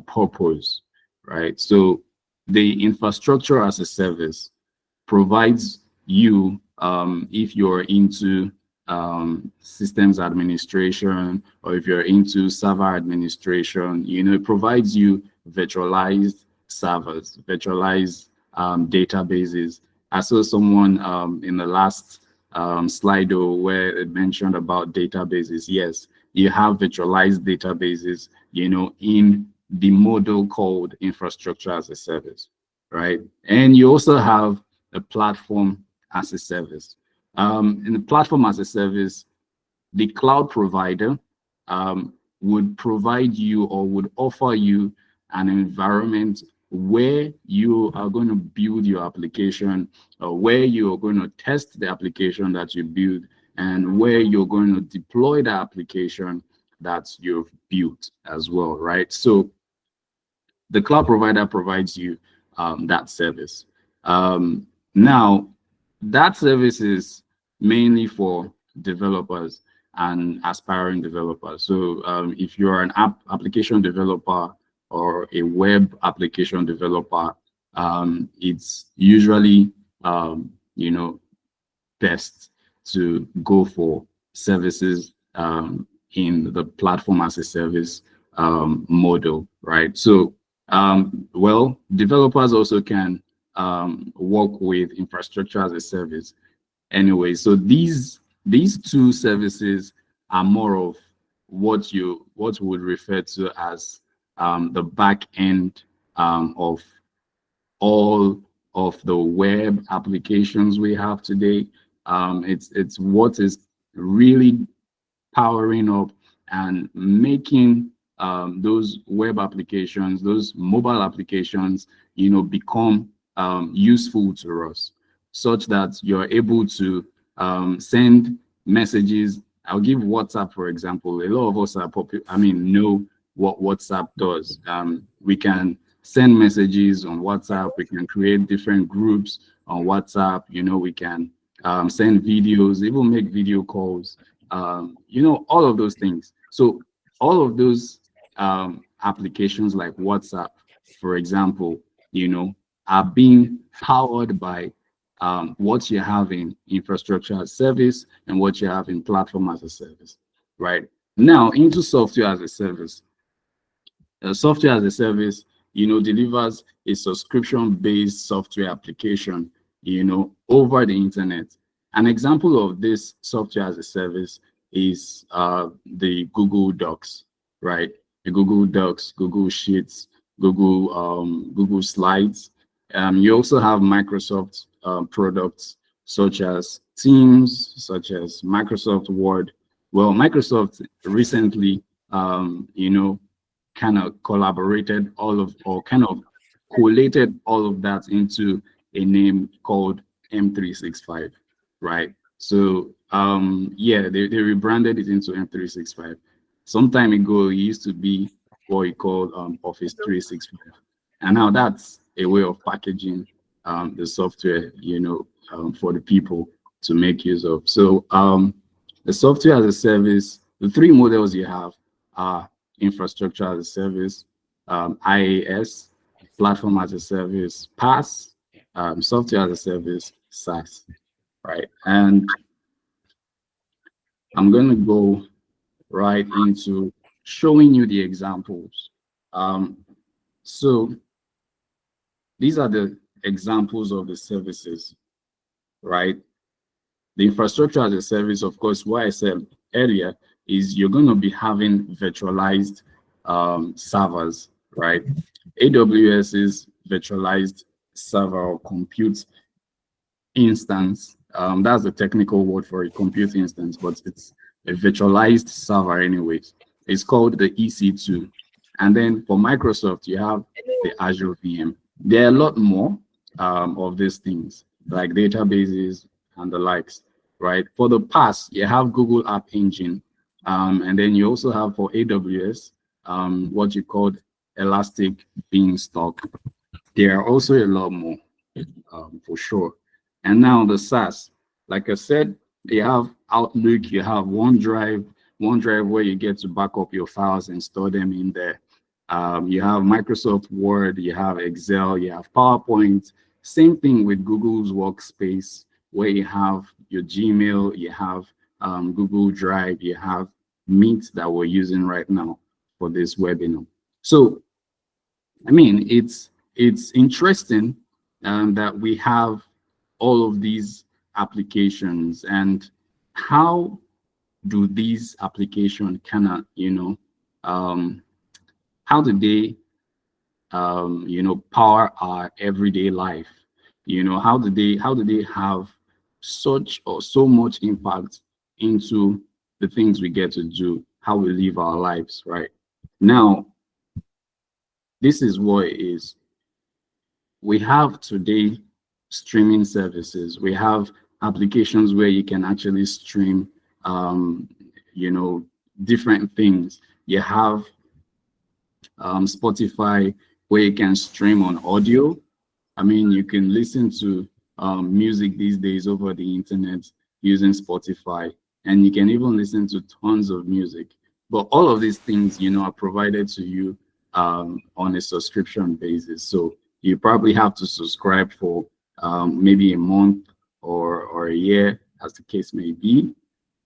purpose, right? So the infrastructure as a service provides you, if you're into systems administration, or if you're into server administration, you know, it provides you virtualized servers, virtualized databases. I saw someone in the last Slido where it mentioned about databases. Yes, you have virtualized databases, you know, in the model called infrastructure as a service, right? And you also have a platform as a service. In the platform as a service, the cloud provider would provide you or would offer you an environment where you are going to build your application, where you are going to test the application that you build, and where you're going to deploy the application that you've built as well, right? So the cloud provider provides you that service. Now, that service is mainly for developers and aspiring developers. So if you're an application developer or a web application developer, it's usually you know, best to go for services in the platform as a service model, right? So well, developers also can work with infrastructure as a service. Anyway, so these two services are more of what we would refer to as the back end of all of the web applications we have today. It's what is really powering up and making those web applications, those mobile applications, become useful to us, such that you're able to send messages. I'll give WhatsApp, for example. A lot of us know what WhatsApp does. We can send messages on WhatsApp. We can create different groups on WhatsApp. We can send videos, even make video calls, all of those things. So all of those applications like WhatsApp, for example, are being powered by what you have in infrastructure as a service and what you have in platform as a service, right? Now into software as a service. Software as a service, delivers a subscription-based software application, over the internet. An example of this software as a service is the Google Docs, right? The Google Docs, Google Sheets, Google Slides. You also have Microsoft products such as Teams, such as Microsoft Word. Well, Microsoft recently, kind of collaborated collated all of that into a name called M365, right? So yeah, they rebranded it into M365. Some time ago, it used to be what you called Office 365, and now that's a way of packaging the software, for the people to make use of. So the software as a service, the three models you have are infrastructure as a service, IaaS, platform as a service, PaaS, software as a service, SaaS, right? And I'm going to go right into showing you the examples. So these are the examples of the services, right? The infrastructure as a service, of course, what I said earlier is you're going to be having virtualized servers, right? AWS's virtualized server or compute instance, that's the technical word for a compute instance, but it's a virtualized server anyways. It's called the EC2. And then for Microsoft, you have the Azure VM. There are a lot more of these things, like databases and the likes, right? For the PaaS, you have Google App Engine. And then you also have for AWS, what you call Elastic Beanstalk. There are also a lot more, for sure. And now the SaaS, like I said, you have Outlook, you have OneDrive where you get to back up your files and store them in there. You have Microsoft Word, you have Excel, you have PowerPoint. Same thing with Google's Workspace, where you have your Gmail, you have Google Drive, you have Meet that we're using right now for this webinar. So, I mean, it's interesting that we have all of these applications, and how do these applications kind of, how do they, power our everyday life? How do they have such or so much impact into the things we get to do, how we live our lives, right? Now, this is what it is. We have today streaming services. We have applications where you can actually stream, different things. You have Spotify, where you can stream on audio. I mean, you can listen to music these days over the internet using Spotify, and you can even listen to tons of music. But all of these things, are provided to you on a subscription basis. So you probably have to subscribe for maybe a month or a year, as the case may be,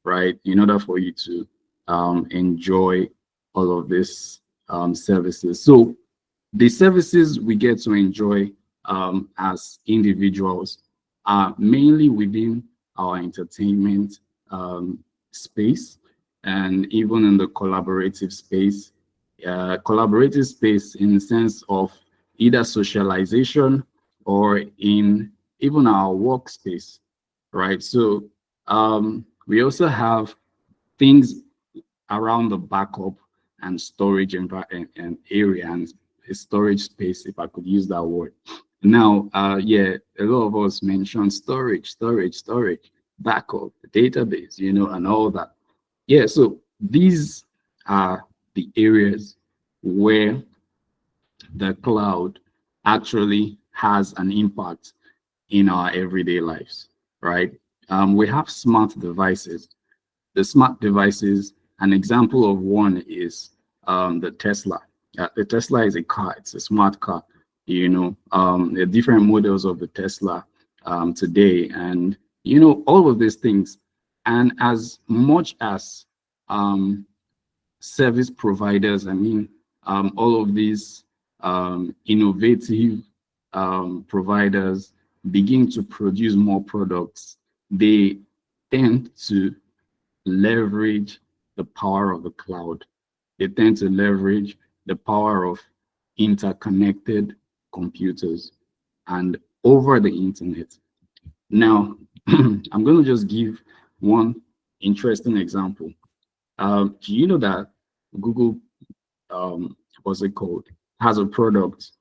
right? In order for you to enjoy all of these services. So the services we get to enjoy as individuals are mainly within our entertainment space, and even in the collaborative space. Collaborative space in the sense of either socialization or in even our workspace, right? So we also have things around the backup and storage and area and storage space, if I could use that word. Now, yeah, a lot of us mentioned storage, backup, database, and all that. Yeah, so these are the areas where the cloud actually has an impact in our everyday lives, right? We have smart devices. The smart devices, an example of one is the Tesla. The Tesla is a car, it's a smart car. There are different models of the Tesla today, and all of these things. And as much as service providers, I mean, all of these innovative providers begin to produce more products, they tend to leverage the power of the cloud. They tend to leverage the power of interconnected computers and over the internet. Now, I'm going to just give one interesting example. Do you know that Google, what's it called, has a product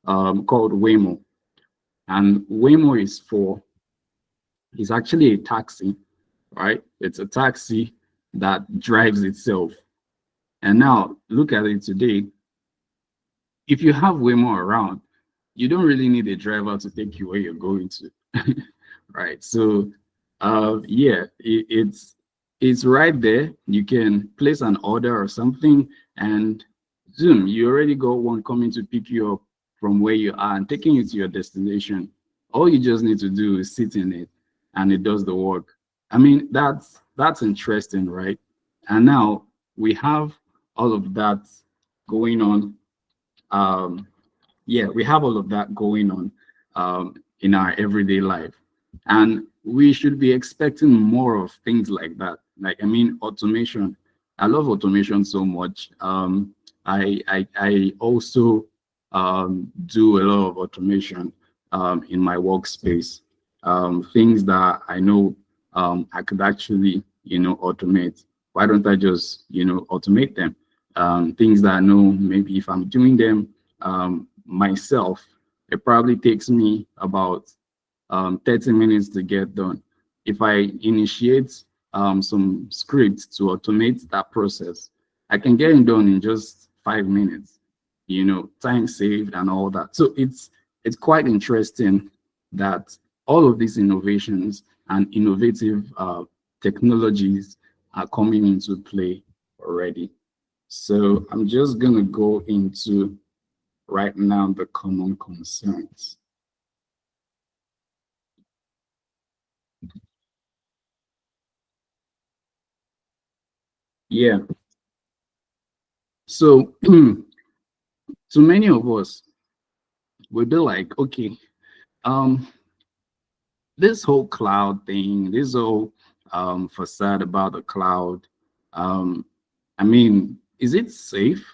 called Waymo? And Waymo is actually a taxi, right? It's a taxi that drives itself. And now look at it today. If you have Waymo around, you don't really need a driver to take you where you're going to, right? So, yeah, it's right there. You can place an order or something, and zoom, you already got one coming to pick you up from where you are and taking you to your destination. All you just need to do is sit in it, and it does the work. I mean, that's interesting, right? And now we have all of that going on. Yeah, we have all of that going on in our everyday life, and we should be expecting more of things like that. Like, I mean, automation. I love automation so much. I also do a lot of automation in my workspace. Things that I know I could actually, automate. Why don't I just, automate them? Things that I know maybe if I'm doing them myself, it probably takes me about 30 minutes to get done. If I initiate some scripts to automate that process, I can get it done in just 5 minutes, time saved and all that. So it's quite interesting that all of these innovations and innovative technologies are coming into play already. So I'm just going to go into right now the common concerns. Yeah. So to many of us, we'll be like, okay, this whole cloud thing, this whole facade about the cloud, I mean, is it safe?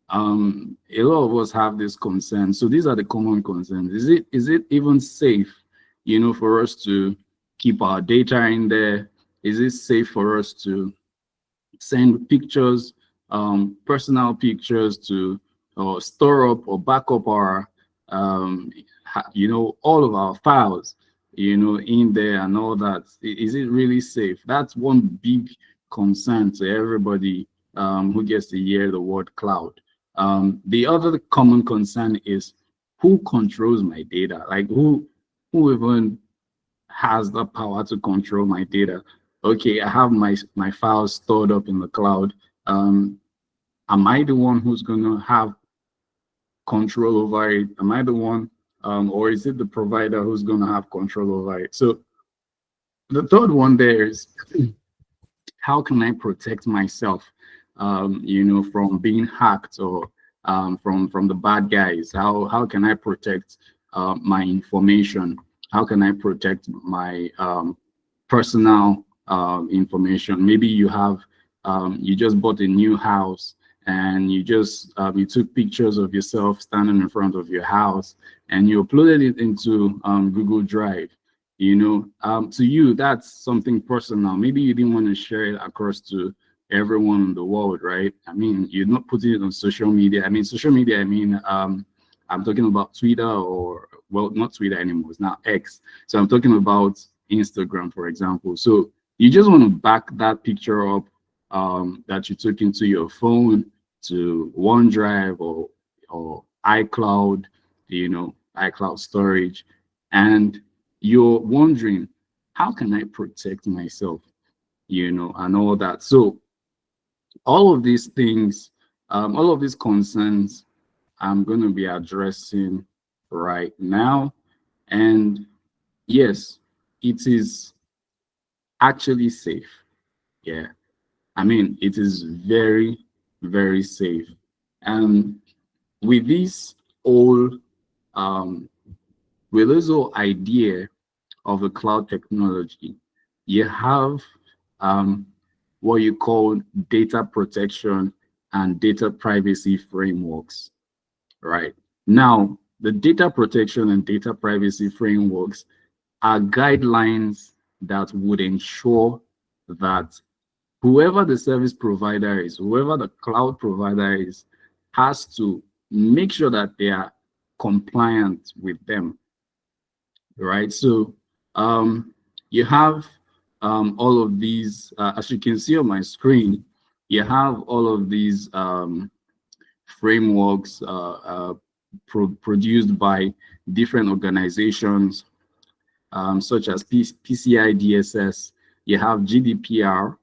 A lot of us have this concern. So these are the common concerns. Is it even safe, for us to keep our data in there? Is it safe for us to send pictures, personal pictures to store up or back up our, all of our files, in there and all that? Is it really safe? That's one big concern to everybody who gets to hear the word cloud. The other common concern is who controls my data? Like who even has the power to control my data? Okay, I have my files stored up in the cloud. Am I the one who's going to have control over it? Am I the one, or is it the provider who's going to have control over it? So the third one there is how can I protect myself, from being hacked or from the bad guys? How can I protect my information? How can I protect my personal information? Maybe you have you just bought a new house, and you just you took pictures of yourself standing in front of your house, and you uploaded it into Google Drive. You know, to you, that's something personal. Maybe you didn't want to share it across to everyone in the world, right? I mean, you're not putting it on social media. I mean, social media, I mean, I'm talking about Twitter, or, well, not Twitter anymore, it's now X. So I'm talking about Instagram, for example. So you just want to back that picture up that you took into your phone to OneDrive or iCloud, you know, iCloud storage, and you're wondering, how can I protect myself, you know, and all that. So all of these things, all of these concerns, I'm going to be addressing right now. And yes, it is actually safe. Yeah, I mean, it is very, very safe. And with this whole with this whole idea of the cloud technology, you have what you call data protection and data privacy frameworks, right? Now, the data protection and data privacy frameworks are guidelines that would ensure that whoever the service provider is, whoever the cloud provider is, has to make sure that they are compliant with them, right? So you have all of these, as you can see on my screen, you have all of these frameworks produced by different organizations, such as PCI DSS. You have GDPR,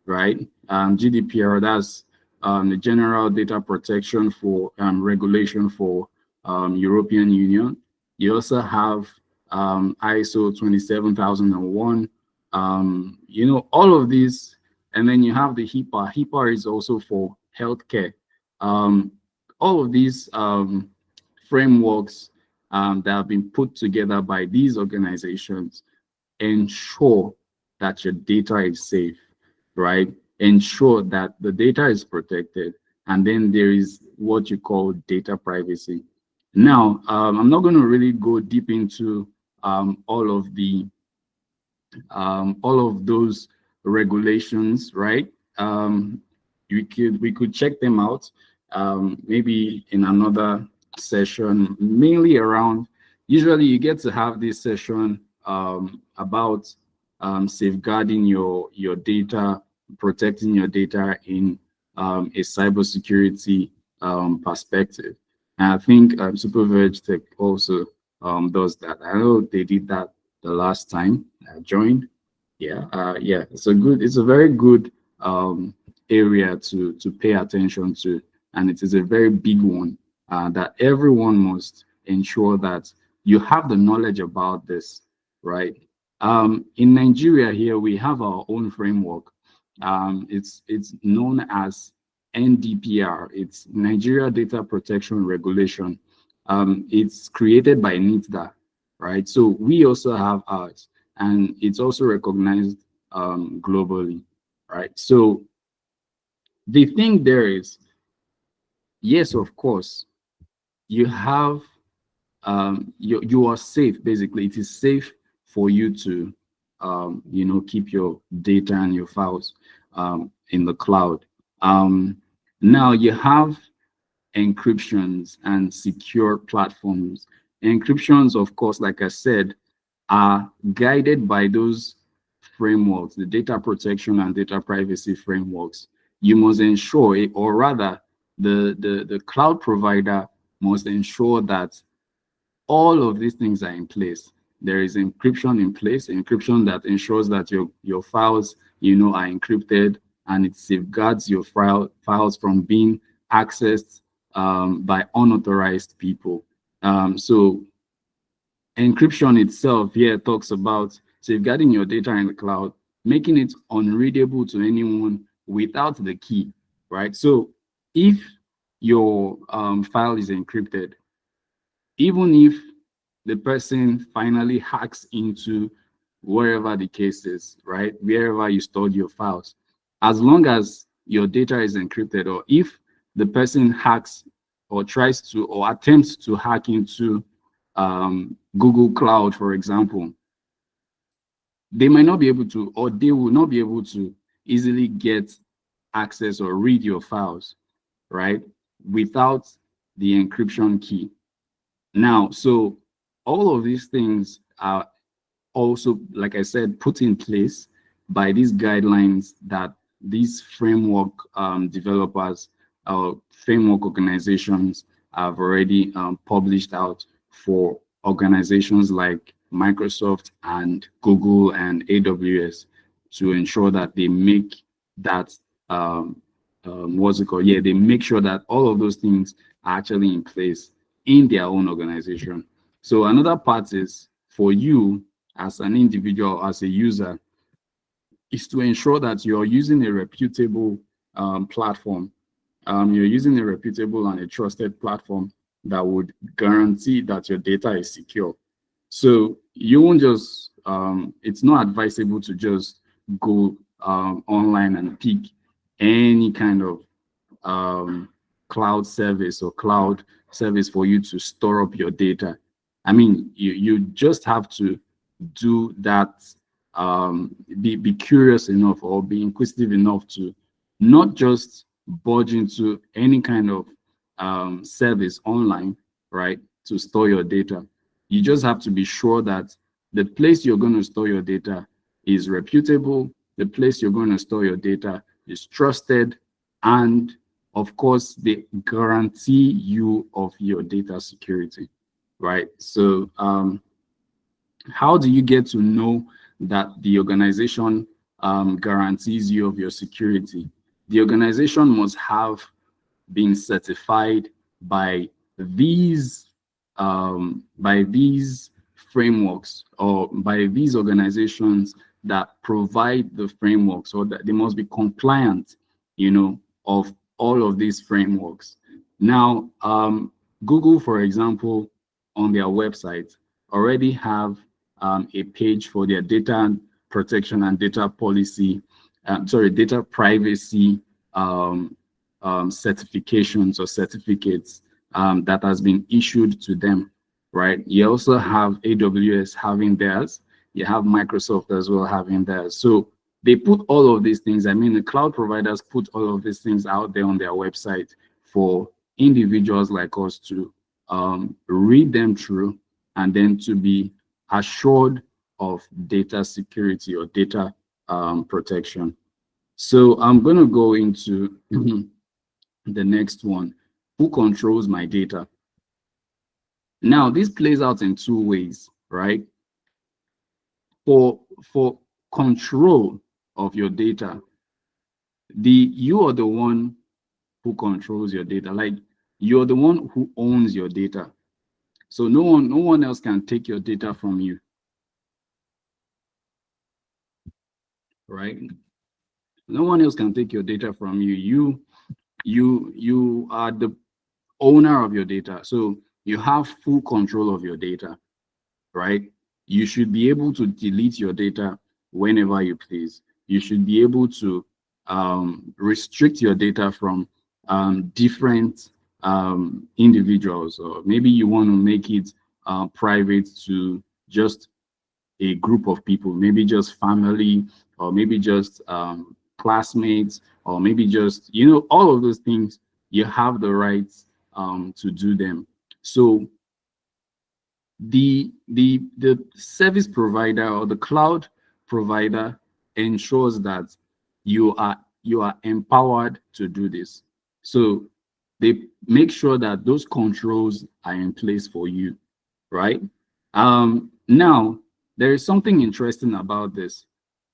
right? GDPR, that's the General Data Protection for Regulation for European Union. You also have ISO 27001, you know, all of these. And then you have the HIPAA. HIPAA is also for healthcare. All of these frameworks that have been put together by these organizations ensure that your data is safe, right? Ensure that the data is protected. And then there is what you call data privacy. Now, I'm not going to really go deep into all of those regulations, right? We could check them out maybe in another session, mainly around, usually you get to have this session about safeguarding your data, protecting your data in a cybersecurity perspective. And I think SuperVeg Tech also does that. I know they did that the last time I joined. Yeah, yeah, it's a very good area to pay attention to, and it is a very big one that everyone must ensure that you have the knowledge about this, right? In Nigeria here, we have our own framework. It's known as NDPR. It's Nigeria Data Protection Regulation. It's created by NITDA, right? So we also have ours, and it's also recognized globally, right? So the thing there is, yes, of course, you have you are safe. Basically, it is safe for you to you know, keep your data and your files in the cloud. Now you have encryptions and secure platforms. Encryptions, of course, like I said, are guided by those frameworks, the data protection and data privacy frameworks. You must ensure, or rather, the cloud provider must ensure that all of these things are in place. There is encryption in place, encryption that ensures that your files, you know, are encrypted, and it safeguards your files from being accessed by unauthorized people. So encryption itself here talks about safeguarding your data in the cloud, making it unreadable to anyone without the key, right? So if your file is encrypted, even if the person finally hacks into wherever the case is, right? Wherever you stored your files, as long as your data is encrypted, or if the person hacks or tries to or attempts to hack into Google Cloud, for example, they might not be able to, or they will not be able to easily get access or read your files, right? Without the encryption key. Now, so all of these things are also, like I said, put in place by these guidelines that these framework developers or framework organizations have already published out for organizations like Microsoft and Google and AWS to ensure that they make that what's it called? Yeah, they make sure that all of those things are actually in place in their own organization. So another part is for you as an individual, as a user, is to ensure that you're using a reputable platform. You're using a reputable and a trusted platform that would guarantee that your data is secure. So you won't just, it's not advisable to just go online and pick any kind of cloud service or cloud service for you to store up your data. I mean, you just have to do that, be curious enough or be inquisitive enough to not just budge into any kind of service online, right, to store your data. You just have to be sure that the place you're going to store your data is reputable, the place you're going to store your data is trusted, and of course, they guarantee you of your data security, right? So how do you get to know that the organization guarantees you of your security? The organization must have been certified by these frameworks, or by these organizations that provide the frameworks, or that they must be compliant, you know, of all of these frameworks. Now, Google, for example, on their website already have a page for their data protection and data policy, data privacy certifications or certificates that has been issued to them, right? You also have AWS having theirs. You have Microsoft as well having theirs. So they put all of these things, I mean, the cloud providers put all of these things out there on their website for individuals like us to read them through and then to be assured of data security or data protection. So I'm going to go into the next one. Who controls my data? Now, this plays out in two ways, right? For control of your data, you are the one who controls your data. Like, you're the one who owns your data. So no one else can take your data from you, right? No one else can take your data from you. You are the owner of your data. So you have full control of your data, right? You should be able to delete your data whenever you please. You should be able to restrict your data from different individuals, or maybe you want to make it private to just a group of people, maybe just family, or maybe just classmates, or maybe just, you know, all of those things. You have the right to do them. So the service provider or the cloud provider ensures that you are empowered to do this. So they make sure that those controls are in place for you, right? Now, there is something interesting about this.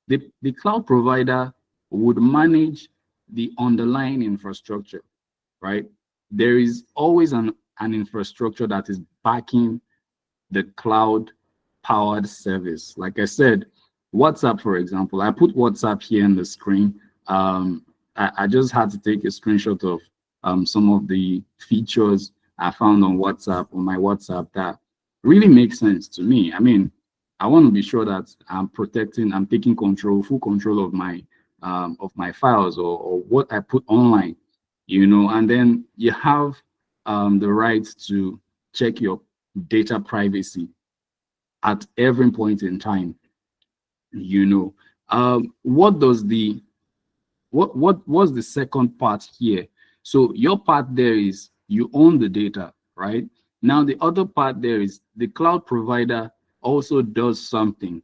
The cloud provider would manage the underlying infrastructure, right? There is always an infrastructure that is backing the cloud powered service. Like I said, WhatsApp, for example, I put WhatsApp here on the screen. I just had to take a screenshot of some of the features I found on WhatsApp, on my WhatsApp, that really makes sense to me. I mean, I want to be sure that I'm taking full control of my files, or what I put online, and then you have the right to check your data privacy at every point in time. What does the what was the second part here? So your part there is you own the data, right? Now the other part there is the cloud provider also does something.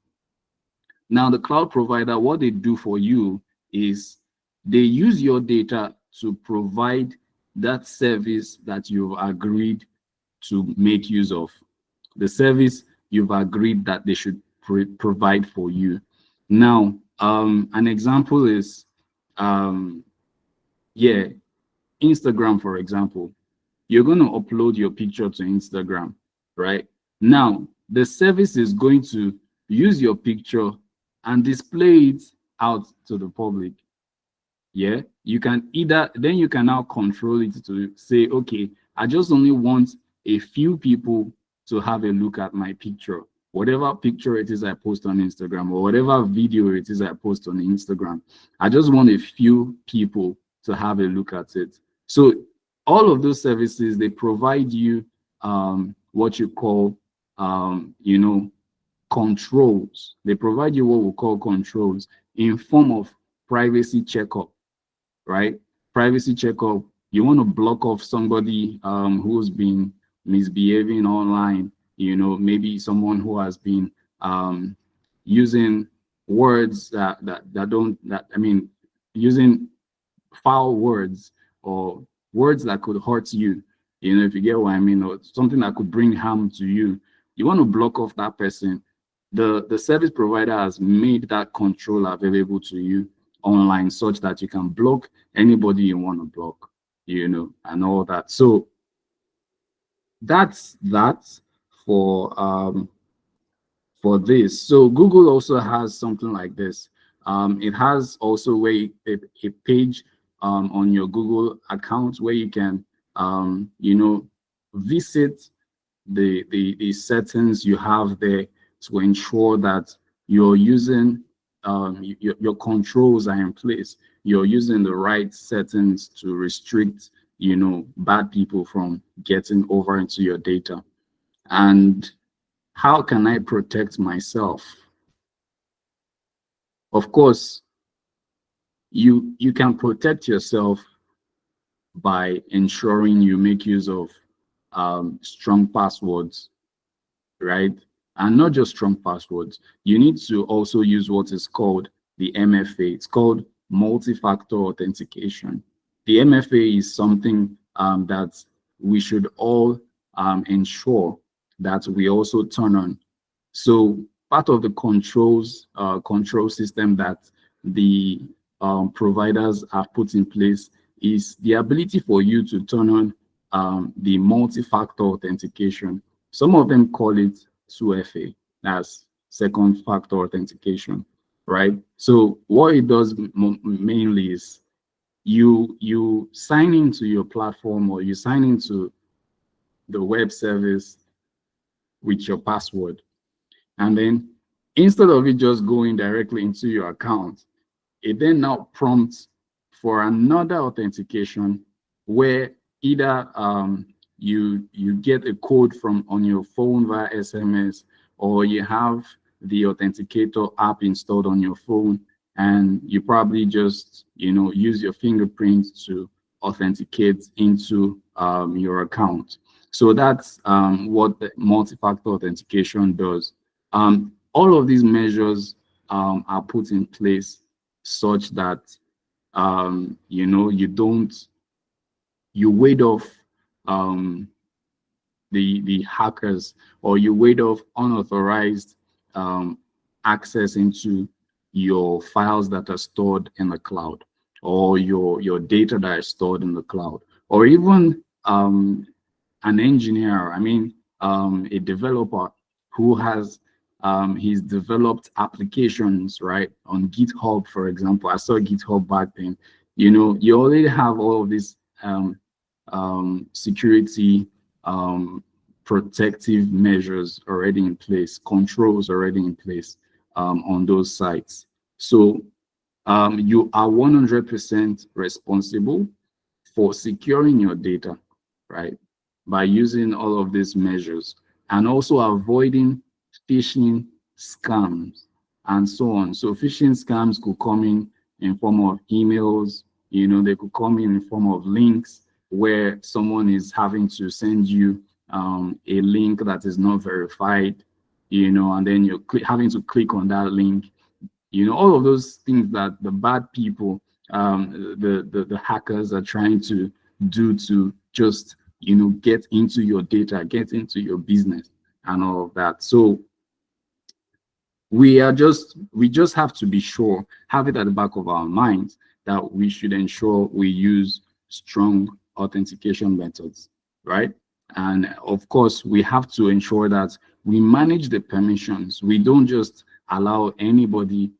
Now the cloud provider, what they do for you is they use your data to provide that service that you've agreed to make use of, the service you've agreed that they should provide for you. Now, an example is, yeah, Instagram, for example. You're going to upload your picture to Instagram, right? Now, the service is going to use your picture and display it out to the public. Yeah, you can now control it to say, okay, I just only want a few people to have a look at my picture. Whatever picture it is I post on Instagram, or whatever video it is I post on Instagram, I just want a few people to have a look at it. So all of those services, they provide you what you call controls. They provide you what we call controls in form of privacy checkup, right? Privacy checkup. You want to block off somebody who's been misbehaving online, maybe someone who has been using words using foul words, or words that could hurt you, if you get what I mean, or something that could bring harm to you. You want to block off that person. The service provider has made that control available to you online, such that you can block anybody you want to block, and all that. So that's that for this. So Google also has something like this. It has also a page on your Google account where you can visit the settings you have there to ensure that you're using your controls are in place. You're using the right settings to restrict bad people from getting over into your data. And how can I protect myself? Of course, you can protect yourself by ensuring you make use of strong passwords, right? And not just strong passwords. You need to also use what is called the MFA. It's called multi-factor authentication. The MFA is something that we should all ensure that we also turn on. So part of the control system that the providers have put in place is the ability for you to turn on the multi-factor authentication. Some of them call it 2FA, that's second factor authentication, right? So what it does mainly is you sign into your platform, or you sign into the web service with your password. And then instead of it just going directly into your account, it then now prompts for another authentication where either you get a code on your phone via SMS, or you have the Authenticator app installed on your phone, and you probably just use your fingerprint to authenticate into your account. So that's what the multi-factor authentication does. All of these measures are put in place such that you ward off the hackers, or you ward off unauthorized access into your files that are stored in the cloud, or your data that is stored in the cloud, or even an engineer, a developer who has he's developed applications, right, on GitHub, for example. I saw GitHub back then. You already have all of these security protective measures already in place, controls already in place on those sites. So you are 100% responsible for securing your data, right? By using all of these measures and also avoiding phishing scams and so on. So phishing scams could come in form of emails, they could come in form of links where someone is having to send you a link that is not verified, and then you're having to click on that link. All of those things that the bad people, the hackers are trying to do to just, get into your data, get into your business and all of that. So we just have to be sure, have it at the back of our minds that we should ensure we use strong authentication methods, right? And of course, we have to ensure that we manage the permissions. We don't just allow anybody,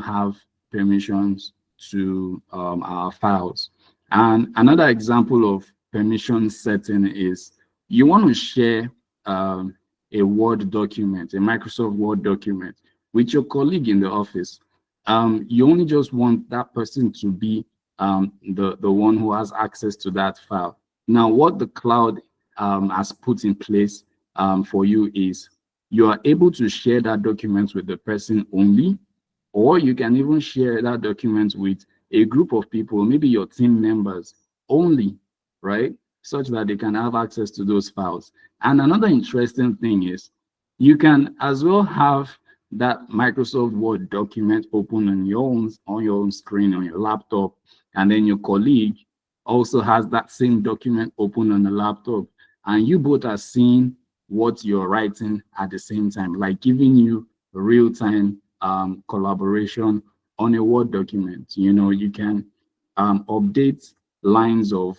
have permissions to our files. And another example of permission setting is you want to share a Word document, a Microsoft Word document with your colleague in the office. You only just want that person to be the one who has access to that file. Now, what the cloud has put in place for you is you are able to share that document with the person only, or you can even share that document with a group of people, maybe your team members only, right? Such that they can have access to those files. And another interesting thing is you can as well have that Microsoft Word document open on your own screen on your laptop, and then your colleague also has that same document open on the laptop, and you both are seeing what you're writing at the same time, like giving you real-time collaboration on a Word document. You can update lines of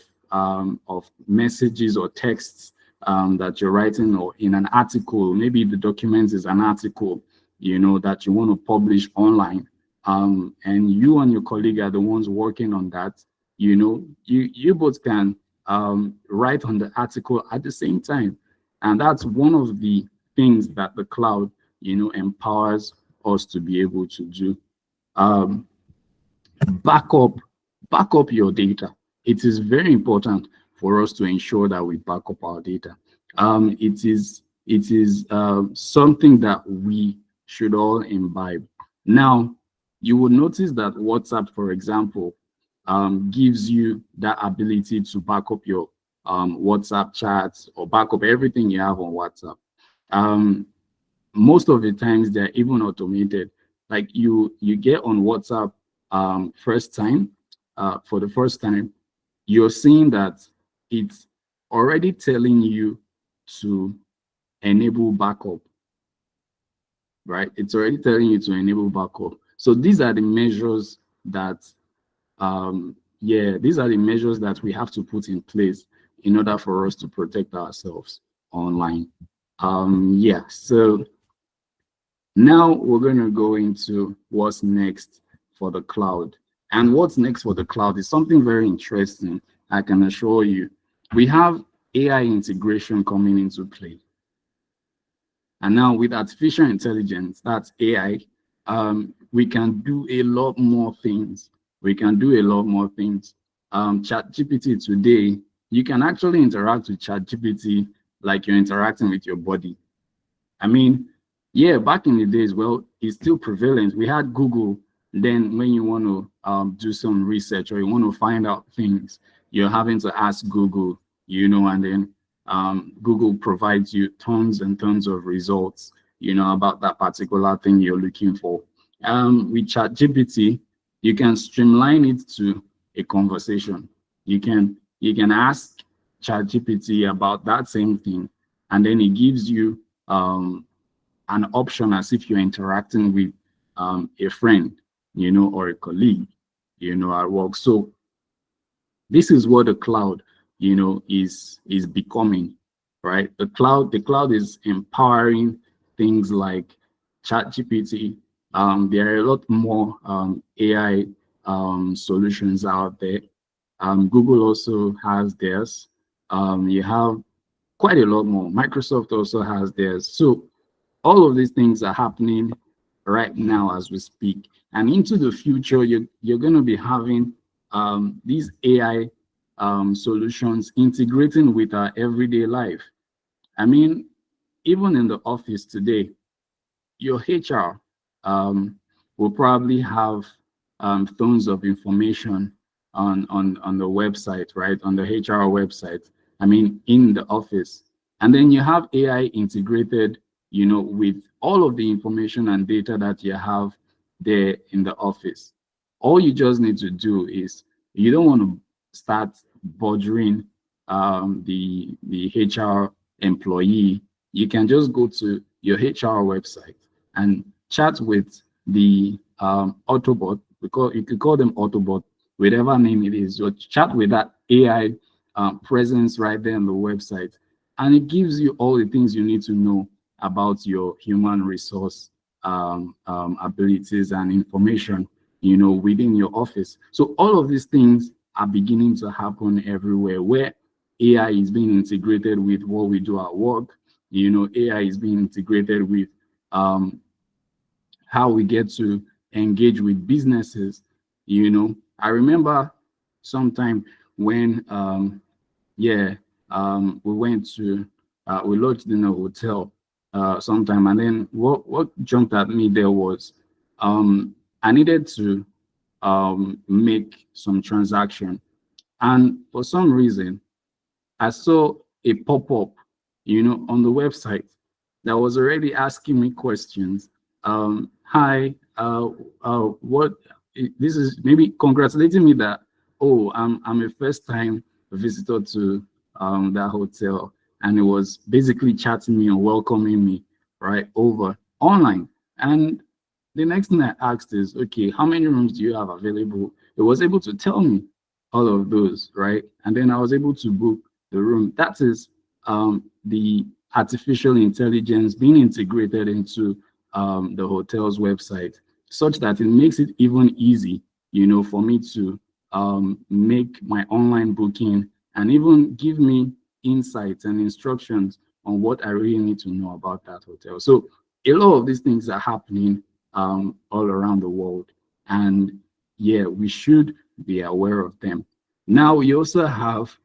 messages or texts that you're writing, or in an article. Maybe the document is an article, that you want to publish online. And you and your colleague are the ones working on that. You both can write on the article at the same time. And that's one of the things that the cloud, empowers us to be able to do. Back up your data. It is very important for us to ensure that we back up our data. It is something that we should all imbibe. Now, you will notice that WhatsApp, for example, gives you that ability to back up your WhatsApp chats or back up everything you have on WhatsApp. Most of the times they're even automated. Like you get on WhatsApp for the first time, you're seeing that it's already telling you to enable backup, right? It's already telling you to enable backup. So these are the measures that, these are the measures that we have to put in place in order for us to protect ourselves online. So now we're going to go into what's next for the cloud. And what's next for the cloud is something very interesting, I can assure you. We have AI integration coming into play. And now with artificial intelligence, that's AI, we can do a lot more things. ChatGPT today, you can actually interact with ChatGPT like you're interacting with your body. I mean, back in the days, well, it's still prevalent. We had Google. Then when you want to do some research or you want to find out things, you're having to ask Google, and then Google provides you tons and tons of results, about that particular thing you're looking for. With ChatGPT, you can streamline it to a conversation. You can ask ChatGPT about that same thing, and then it gives you an option as if you're interacting with a friend, or a colleague, at work. So this is what the cloud, is becoming, right? The cloud is empowering things like ChatGPT. There are a lot more AI solutions out there. Google also has theirs. You have quite a lot more. Microsoft also has theirs. So all of these things are happening right now as we speak. And into the future, you're going to be having these AI solutions integrating with our everyday life. I mean, even in the office today, your HR will probably have tons of information on the website, right? On the HR website. I mean, in the office. And then you have AI integrated, with all of the information and data that you have there in the office. All you just need to do is, you don't want to start bothering the HR employee. You can just go to your HR website and chat with the Autobot, because you could call them Autobot, whatever name it is. You chat with that AI presence right there on the website, and it gives you all the things you need to know about your human resource abilities and information, within your office. So all of these things are beginning to happen everywhere, where AI is being integrated with what we do at work. AI is being integrated with how we get to engage with businesses. I remember sometime when we went to we lodged in a hotel sometime, and then what jumped at me there was I needed to make some transaction, and for some reason I saw a pop-up, on the website that was already asking me questions. Hi, what this is, maybe congratulating me that, oh, I'm a first-time visitor to that hotel, and it was basically chatting me and welcoming me right over online. And the next thing I asked is, okay, how many rooms do you have available? It was able to tell me all of those, right? And then I was able to book the room. That is the artificial intelligence being integrated into the hotel's website, such that it makes it even easy, for me to make my online booking, and even give me insights and instructions on what I really need to know about that hotel. So a lot of these things are happening all around the world, and yeah, we should be aware of them. Now we also have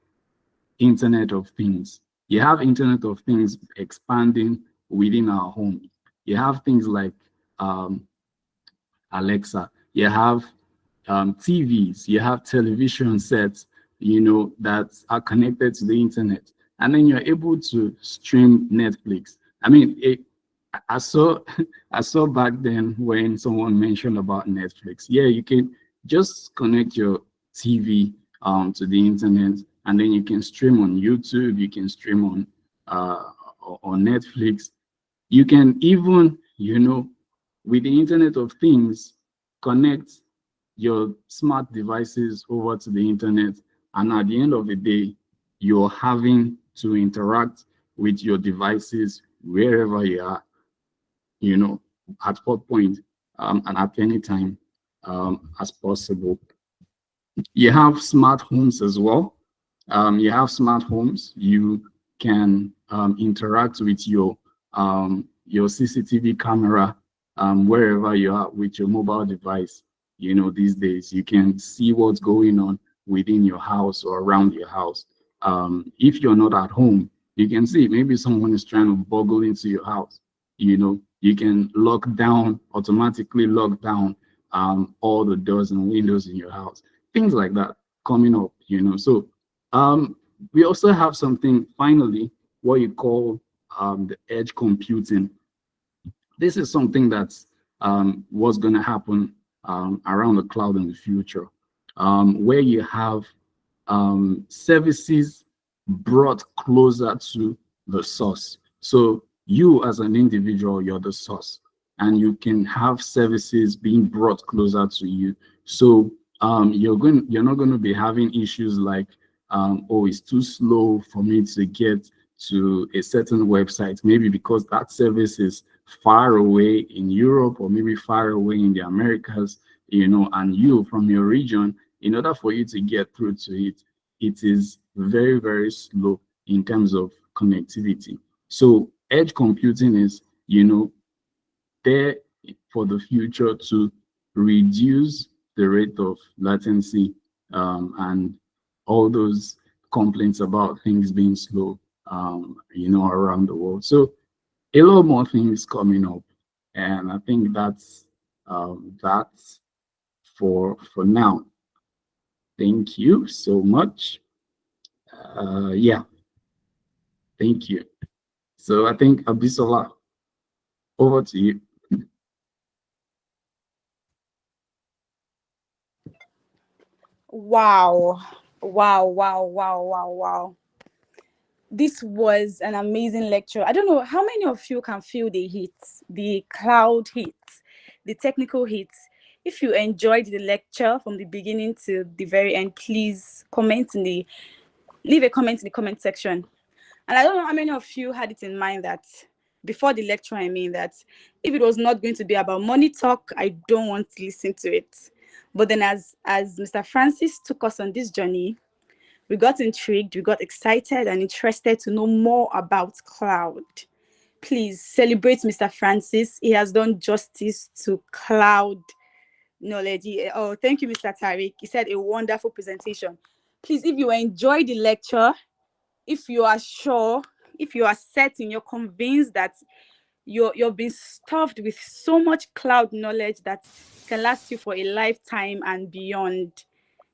Internet of Things. You have Internet of Things expanding within our home. You have things like Alexa. You have TVs. You have television sets, that are connected to the internet, and then you're able to stream Netflix. I mean, I saw I saw back then when someone mentioned about Netflix. Yeah, you can just connect your TV to the internet, and then you can stream on YouTube. You can stream on Netflix. You can even, with the Internet of Things, connect your smart devices over to the internet, and at the end of the day, you're having to interact with your devices wherever you are, at what point and at any time as possible. You have smart homes as well. You have smart homes. You can interact with your CCTV camera wherever you are with your mobile device. These days you can see what's going on within your house or around your house. If you're not at home, you can see maybe someone is trying to burgle into your house. You can automatically lock down all the doors and windows in your house. Things like that coming up. So we also have something, finally, what you call the edge computing. This is something that's what's going to happen around the cloud in the future, where you have services brought closer to the source. So you as an individual, you're the source, and you can have services being brought closer to you. So you're not going to be having issues like, oh, it's too slow for me to get to a certain website, maybe because that service is far away in Europe, or maybe far away in the Americas, and you from your region, in order for you to get through to it, it is very, very slow in terms of connectivity. So edge computing is, there for the future to reduce the rate of latency, and all those complaints about things being slow, around the world. So a lot more things coming up, and I think that's for now. Thank you so much. Yeah, thank you. So I think Abisola, over to you. Wow. Wow, wow, wow, wow, wow. This was an amazing lecture. I don't know how many of you can feel the heat, the cloud heat, the technical heat. If you enjoyed the lecture from the beginning to the very end, please leave a comment in the comment section. And I don't know how many of you had it in mind that before the lecture, that if it was not going to be about money talk, I don't want to listen to it. But then as Mr. Francis took us on this journey, we got intrigued, we got excited and interested to know more about cloud. Please celebrate Mr. Francis. He has done justice to cloud knowledge. Oh, thank you, Mr. Tariq. He said a wonderful presentation. Please, if you enjoyed the lecture, if you are sure, if you are certain, you're convinced that you've been stuffed with so much cloud knowledge that can last you for a lifetime and beyond,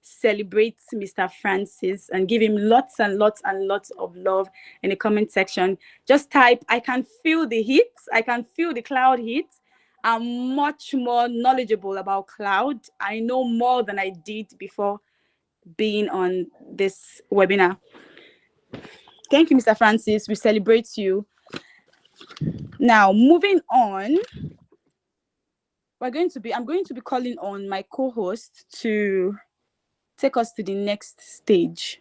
celebrate Mr. Francis and give him lots and lots and lots of love in the comment section. Just type, I can feel the heat. I can feel the cloud heat. I'm much more knowledgeable about cloud. I know more than I did before being on this webinar. Thank you, Mr. Francis. We celebrate you. Now, moving on, I'm going to be calling on my co-host to take us to the next stage.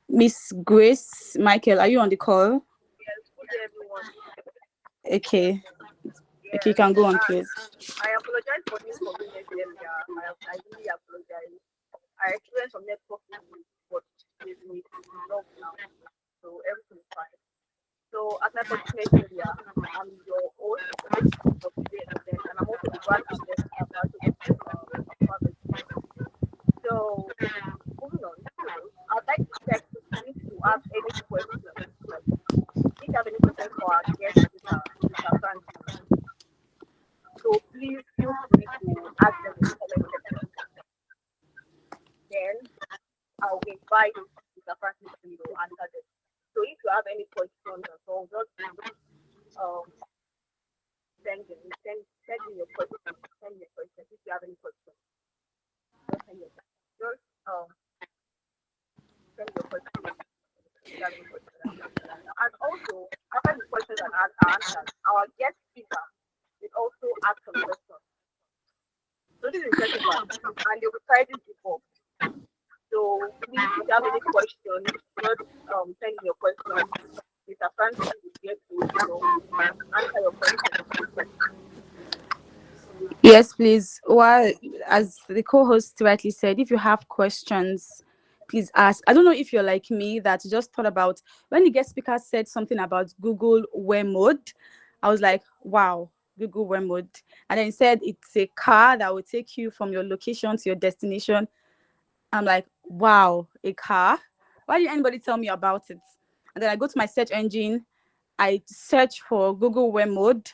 Miss Grace Michael, are you on the call? Yes, good day, everyone. Okay. Yes. Okay, you can go on, please. I apologize for the inconvenience earlier. I really apologize. I experienced some network issues, but it's resolved now, so everything is fine. So, as I mentioned earlier, I'm your host for today's event, and I'm also the brand ambassador for So, moving on, I'd like to check if you have any questions. If you have any questions for our guest, Mr. Francis, so please feel free to ask them in the comment section. Then I'll invite Mr. Francis to answer them. So if you have any questions at all, just send me your questions. Send me your questions if you have any questions. Just send your questions. Just send your questions if you have any questions. And also, after the questions are answered, our guest speaker will also ask some questions. So this is the second part, and they will try this before. So please, if you have any questions, just send me your questions. Mr. Francis will get to answer your questions. Yes, please. Well, as the co-host rightly said, if you have questions, please ask. I don't know if you're like me that just thought about when the guest speaker said something about Google Wear Mode. I was like, wow, Google Wear Mode. And then he said it's a car that will take you from your location to your destination. I'm like, wow, a car? Why didn't anybody tell me about it? And then I go to my search engine, I search for Google Wear Mode,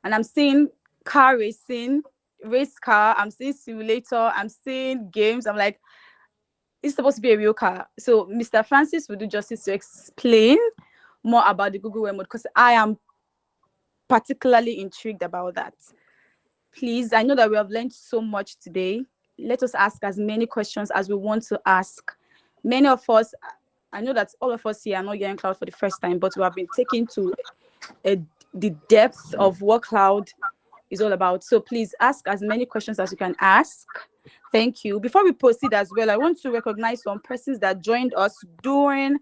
and I'm seeing car racing, race car, I'm seeing simulator, I'm seeing games. I'm like, it's supposed to be a real car. So Mr. Francis will do justice to explain more about the Google Wear Mode because I am particularly intrigued about that. Please, I know that we have learned so much today. Let us ask as many questions as we want to ask. Many of us, I know that all of us here are not getting cloud for the first time, but we have been taken to the depth of what cloud is all about. So please ask as many questions as you can ask. Thank you. Before we proceed as well, I want to recognize some persons that joined us during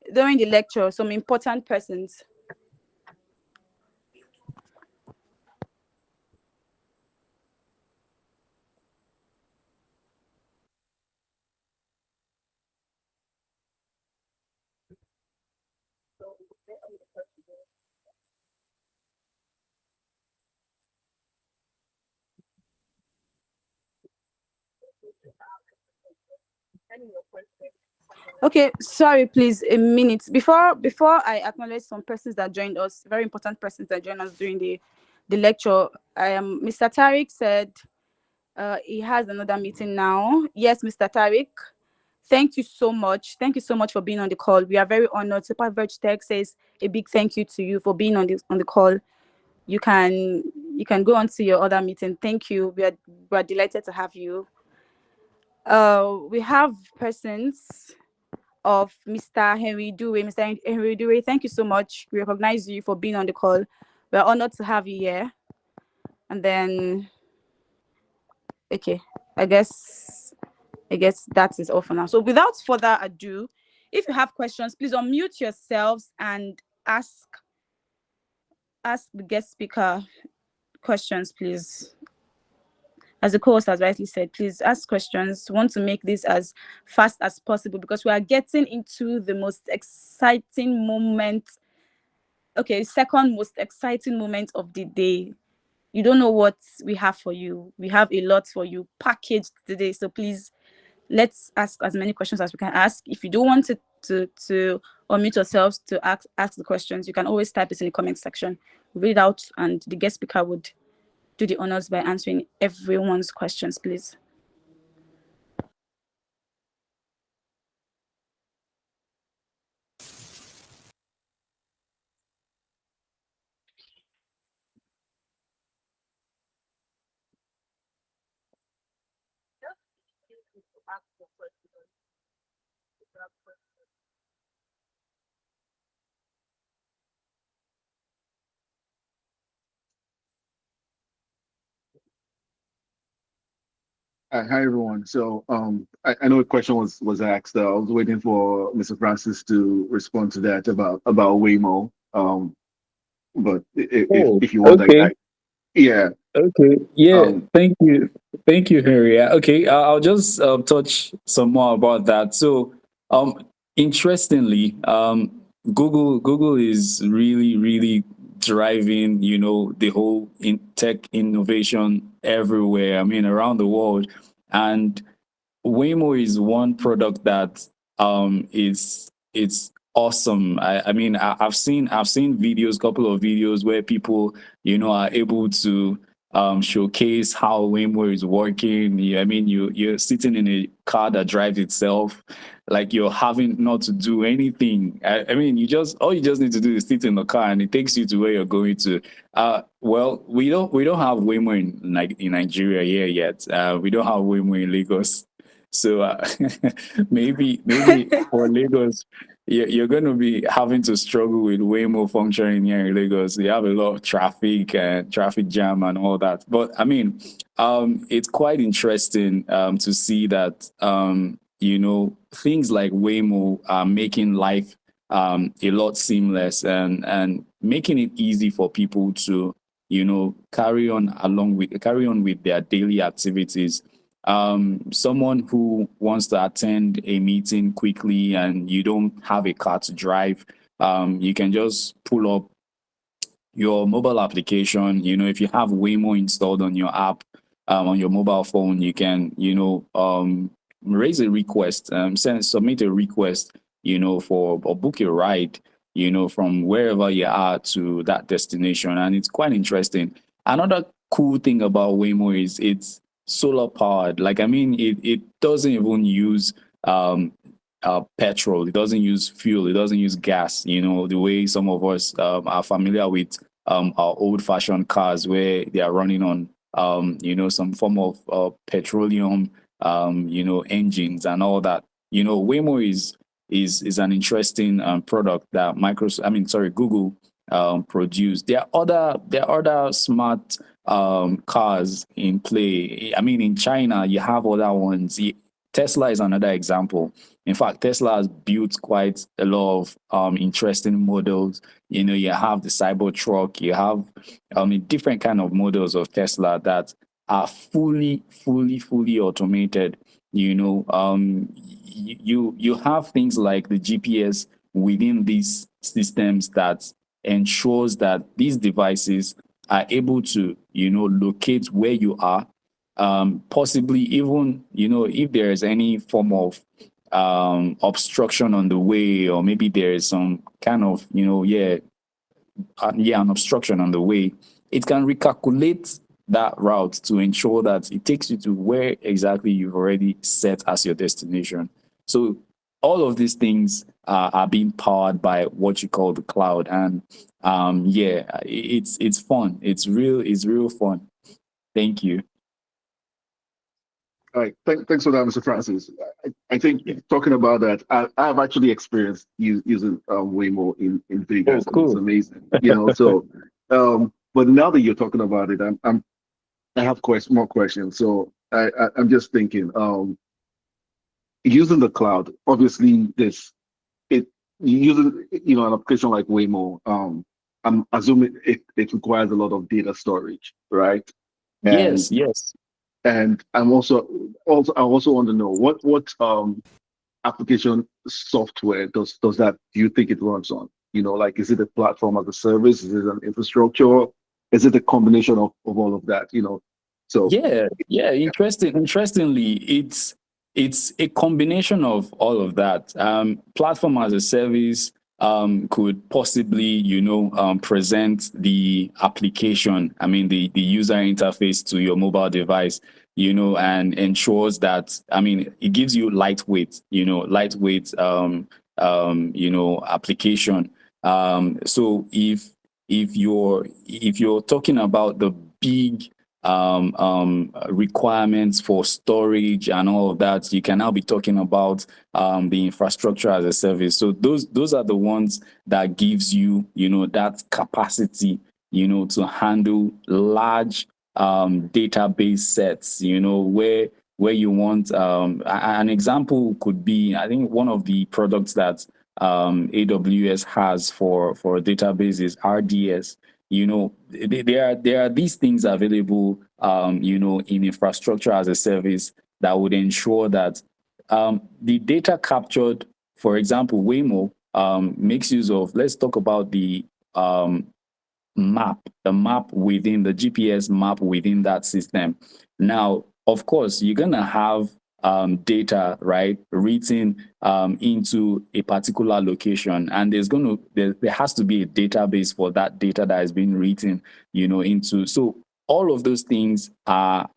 the lecture, some important persons. Any of your questions? Okay, sorry, please, a minute. Before I acknowledge some persons that joined us, very important persons that joined us during the lecture. Mr. Tariq said he has another meeting now. Yes, Mr. Tariq. Thank you so much. Thank you so much for being on the call. We are very honored. Super Verge Tech says a big thank you to you for being on the call. You can go on to your other meeting. Thank you. We are delighted to have you. We have persons of Mr. Henry Dewey. Mr. Henry Dewey, thank you so much. We recognize you for being on the call. We're honored to have you here. And then, okay, I guess that is all for now. So without further ado, if you have questions, please unmute yourselves and ask the guest speaker questions, please. As the co-host has rightly said, please ask questions. We want to make this as fast as possible because we are getting into the most exciting moment. Okay, second most exciting moment of the day. You don't know what we have for you. We have a lot for you packaged today. So please, let's ask as many questions as we can ask. If you don't want to unmute yourselves to ask the questions, you can always type it in the comment section. Read it out, and the guest speaker would do the honors by answering everyone's questions, please. Just feel free to ask your questions. If you have questions. Hi everyone. So I know a question was asked. I was waiting for Mr. Francis to respond to that about Waymo. But if you want, okay. yeah. Okay. Yeah. Um, Thank you. Thank you, Harry. Okay. I'll just touch some more about that. So, interestingly, Google is really driving, the whole in tech innovation everywhere. I mean, around the world, and Waymo is one product that is it's awesome. I mean, I've seen videos, couple of videos where people are able to showcase how Waymo is working. Yeah, I mean, you're sitting in a car that drives itself, like you're having not to do anything. I mean, all you just need to do is sit in the car and it takes you to where you're going to. Well, we don't have Waymo in Nigeria here yet. We don't have Waymo in Lagos. So maybe for Lagos, you're going to be having to struggle with Waymo functioning here in Lagos. You have a lot of traffic and traffic jam and all that. But I mean, it's quite interesting to see that things like Waymo are making life a lot seamless and making it easy for people to carry on with their daily activities. Someone who wants to attend a meeting quickly and you don't have a car to drive, you can just pull up your mobile application. If you have Waymo installed on your app, on your mobile phone, you can raise a request, submit a request, for or book a ride, from wherever you are to that destination. And it's quite interesting. Another cool thing about Waymo is it's solar powered. Like, I mean, it doesn't even use petrol. It doesn't use fuel. It doesn't use gas. The way some of us are familiar with our old fashioned cars, where they are running on some form of petroleum engines and all that. Waymo is an interesting product that Google produced. There are other smart cars in play. I mean, in China, you have other ones. Tesla is another example. In fact, Tesla has built quite a lot of interesting models. You have the Cybertruck, you have different kind of models of Tesla that are fully automated. You have things like the GPS within these systems that ensures that these devices are able to, locate where you are, possibly even, if there is any form of obstruction on the way, or maybe there is some kind of, an obstruction on the way, it can recalculate that route to ensure that it takes you to where exactly you've already set as your destination. So all of these things are being powered by what you call the cloud, and it's fun. It's real fun. Thank you. All right. Thanks for that, Mr. Francis. I think talking about that, I've actually experienced using Waymo in Vegas. Oh, cool. It's amazing. So, but now that you're talking about it, I have more questions. So I'm just thinking, using the cloud, obviously using an application like Waymo, I'm assuming it requires a lot of data storage, right? Yes. And I also want to know what application software does that do you think it runs on? Like, is it a platform as a service? Is it an infrastructure? Is it a combination of all of that? So Interestingly, it's a combination of all of that. Platform as a service could possibly, present the application, the user interface to your mobile device, and ensures that, it gives you lightweight application. So if you're talking about the big requirements for storage and all of that, you can now be talking about the infrastructure as a service. So those are the ones that gives you, that capacity, to handle large database sets, where you want. An example could be, I think one of the products that AWS has for a database is RDS. There are these things available, in infrastructure as a service that would ensure that the data captured, for example, Waymo makes use of, let's talk about the map within the GPS map within that system. Now, of course, you're going to have data, right, written into a particular location, and there has to be a database for that data that has been written, into. So all of those things are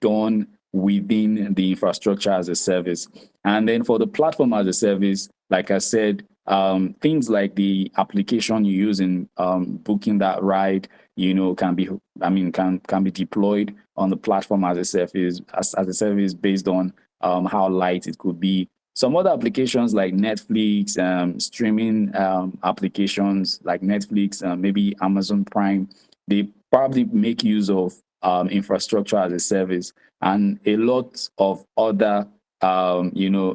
done within the infrastructure as a service. And then for the platform as a service, like I said, things like the application you use in booking that ride, can be deployed on the platform as a service based on how light it could be. Some other applications like Netflix, streaming applications like Netflix, maybe Amazon Prime, they probably make use of infrastructure as a service, and a lot of other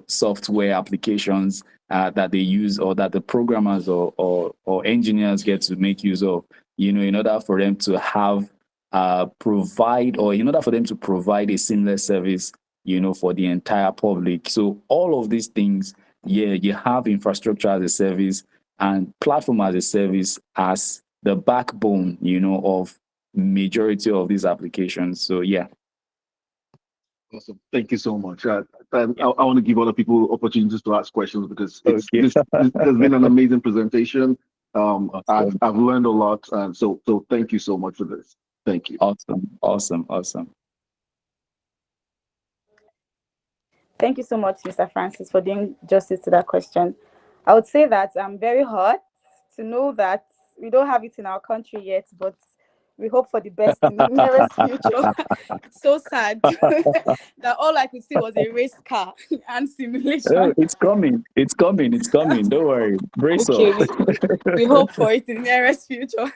software applications that they use, or that the programmers or engineers get to make use of, in order for them to have in order for them to provide a seamless service, for the entire public. So all of these things, you have infrastructure as a service and platform as a service as the backbone, of majority of these applications. So yeah. Awesome. Thank you so much. I want to give other people opportunities to ask questions, because this has been an amazing presentation. Awesome. I've learned a lot, and so thank you so much for this. Thank you. Awesome. Thank you so much, Mr. Francis, for doing justice to that question. I would say that I'm very hurt to know that we don't have it in our country yet, but we hope for the best in the nearest future. It's so sad that all I could see was a race car and simulation. Oh, it's coming. Don't worry. Brace up. We hope for it in the nearest future.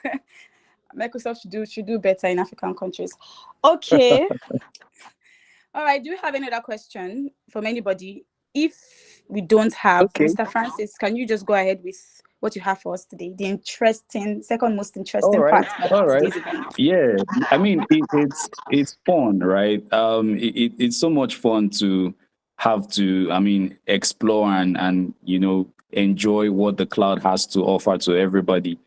Microsoft should do better in African countries. Okay. All right. Do you have any other question from anybody? If we don't have, okay. Mr. Francis, can you just go ahead with what you have for us today? The second most interesting part of today's event. Yeah, it's fun, right? It's so much fun to have to, explore and enjoy what the cloud has to offer to everybody.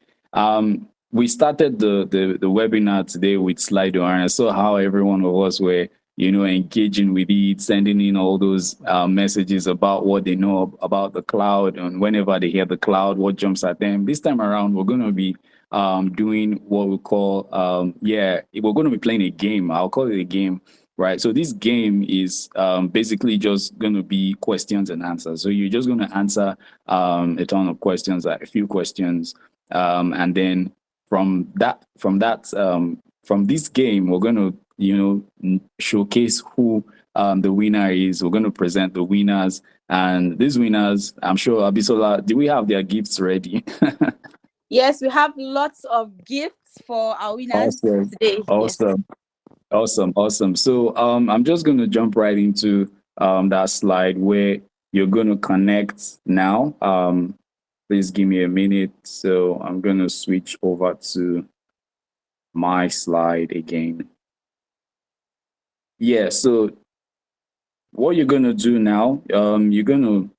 We started the webinar today with Slido, and I saw how every one of us were, engaging with it, sending in all those messages about what they know about the cloud, and whenever they hear the cloud, what jumps at them. This time around, we're going to be doing what we call, we're going to be playing a game. I'll call it a game, right? So this game is basically just going to be questions and answers. So you're just going to answer a ton of questions, like a few questions, and then from this game, we're going to showcase who the winner is. We're going to present the winners, and these winners, I'm sure, Abisola, do we have their gifts ready? Yes, we have lots of gifts for our winners today. Awesome. Yes. Awesome. So I'm just going to jump right into that slide where you're going to connect now. Please give me a minute. So I'm going to switch over to my slide again. Yeah, so what you're going to do now, you're going to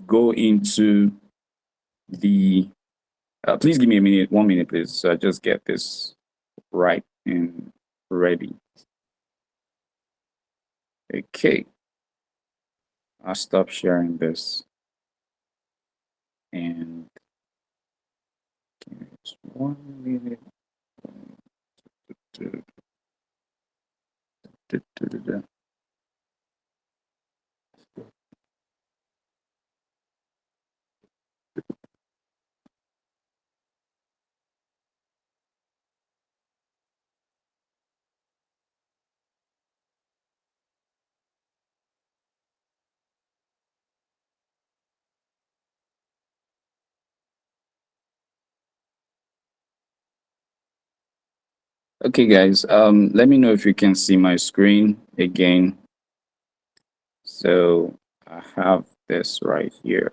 go into the, please give me a minute, 1 minute, please. So I just get this right and ready. Okay. I'll stop sharing this. And just 1 minute. Okay, guys, let me know if you can see my screen again. So I have this right here.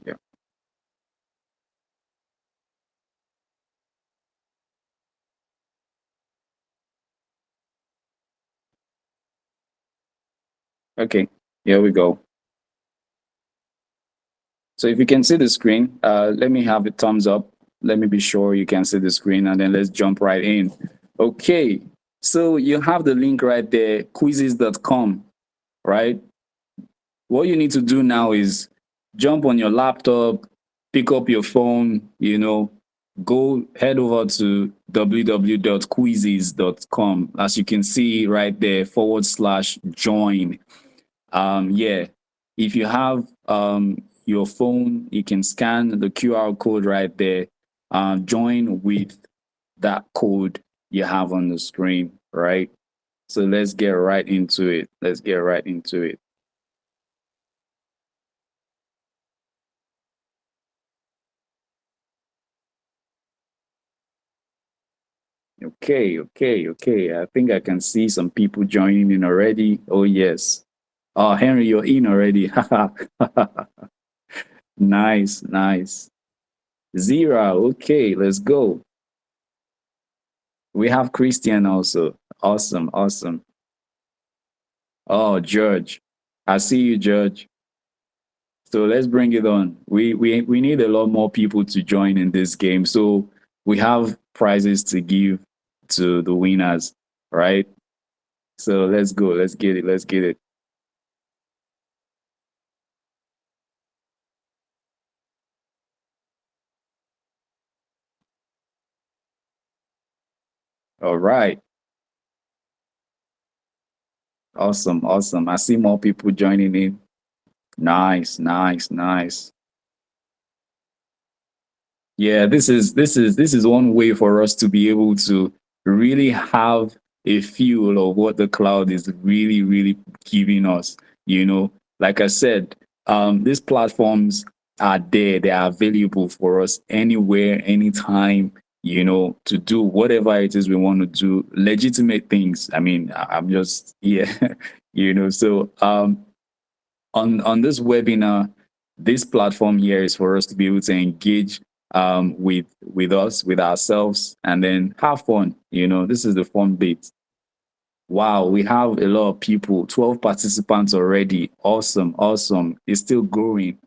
Yeah. Okay, here we go. So if you can see the screen, let me have a thumbs up. Let me be sure you can see the screen, and then let's jump right in. Okay, so you have the link right there, Quizizz.com, right? What you need to do now is jump on your laptop, pick up your phone, go head over to www.quizizz.com. As you can see right there, /join. If you have your phone, you can scan the QR code right there. Join with that code you have on the screen, right? So let's get right into it. Okay. I think I can see some people joining in already. Oh, yes. Oh, Henry, you're in already. Nice. Zira, okay, let's go. We have Christian also. Awesome. Oh, George. I see you, George. So let's bring it on. We need a lot more people to join in this game. So we have prizes to give to the winners, right? So let's go. Let's get it. All right. Awesome. I see more people joining in. Nice. Yeah, this is one way for us to be able to really have a feel of what the cloud is really giving us. Like I said, these platforms are there. They are available for us anywhere, anytime, to do whatever it is we want to do, legitimate things. I mean, I'm just, yeah, so on this webinar, this platform here is for us to be able to engage with us, with ourselves, and then have fun. This is the fun bit. Wow, we have a lot of people, 12 participants already. Awesome, awesome. It's still growing.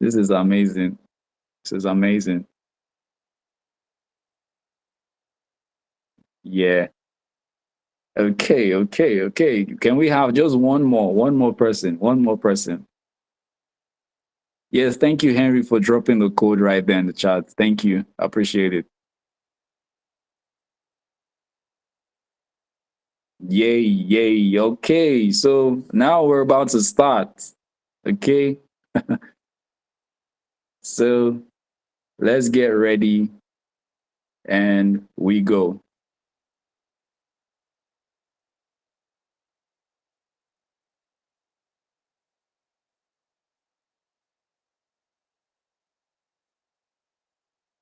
This is amazing. This is amazing. Yeah. Okay, okay, okay. Can we have just one more person, one more person? Yes, thank you, Henry, for dropping the code right there in the chat. Thank you. Appreciate it. Yay, yay. Okay, so now we're about to start. Okay, so let's get ready and we go.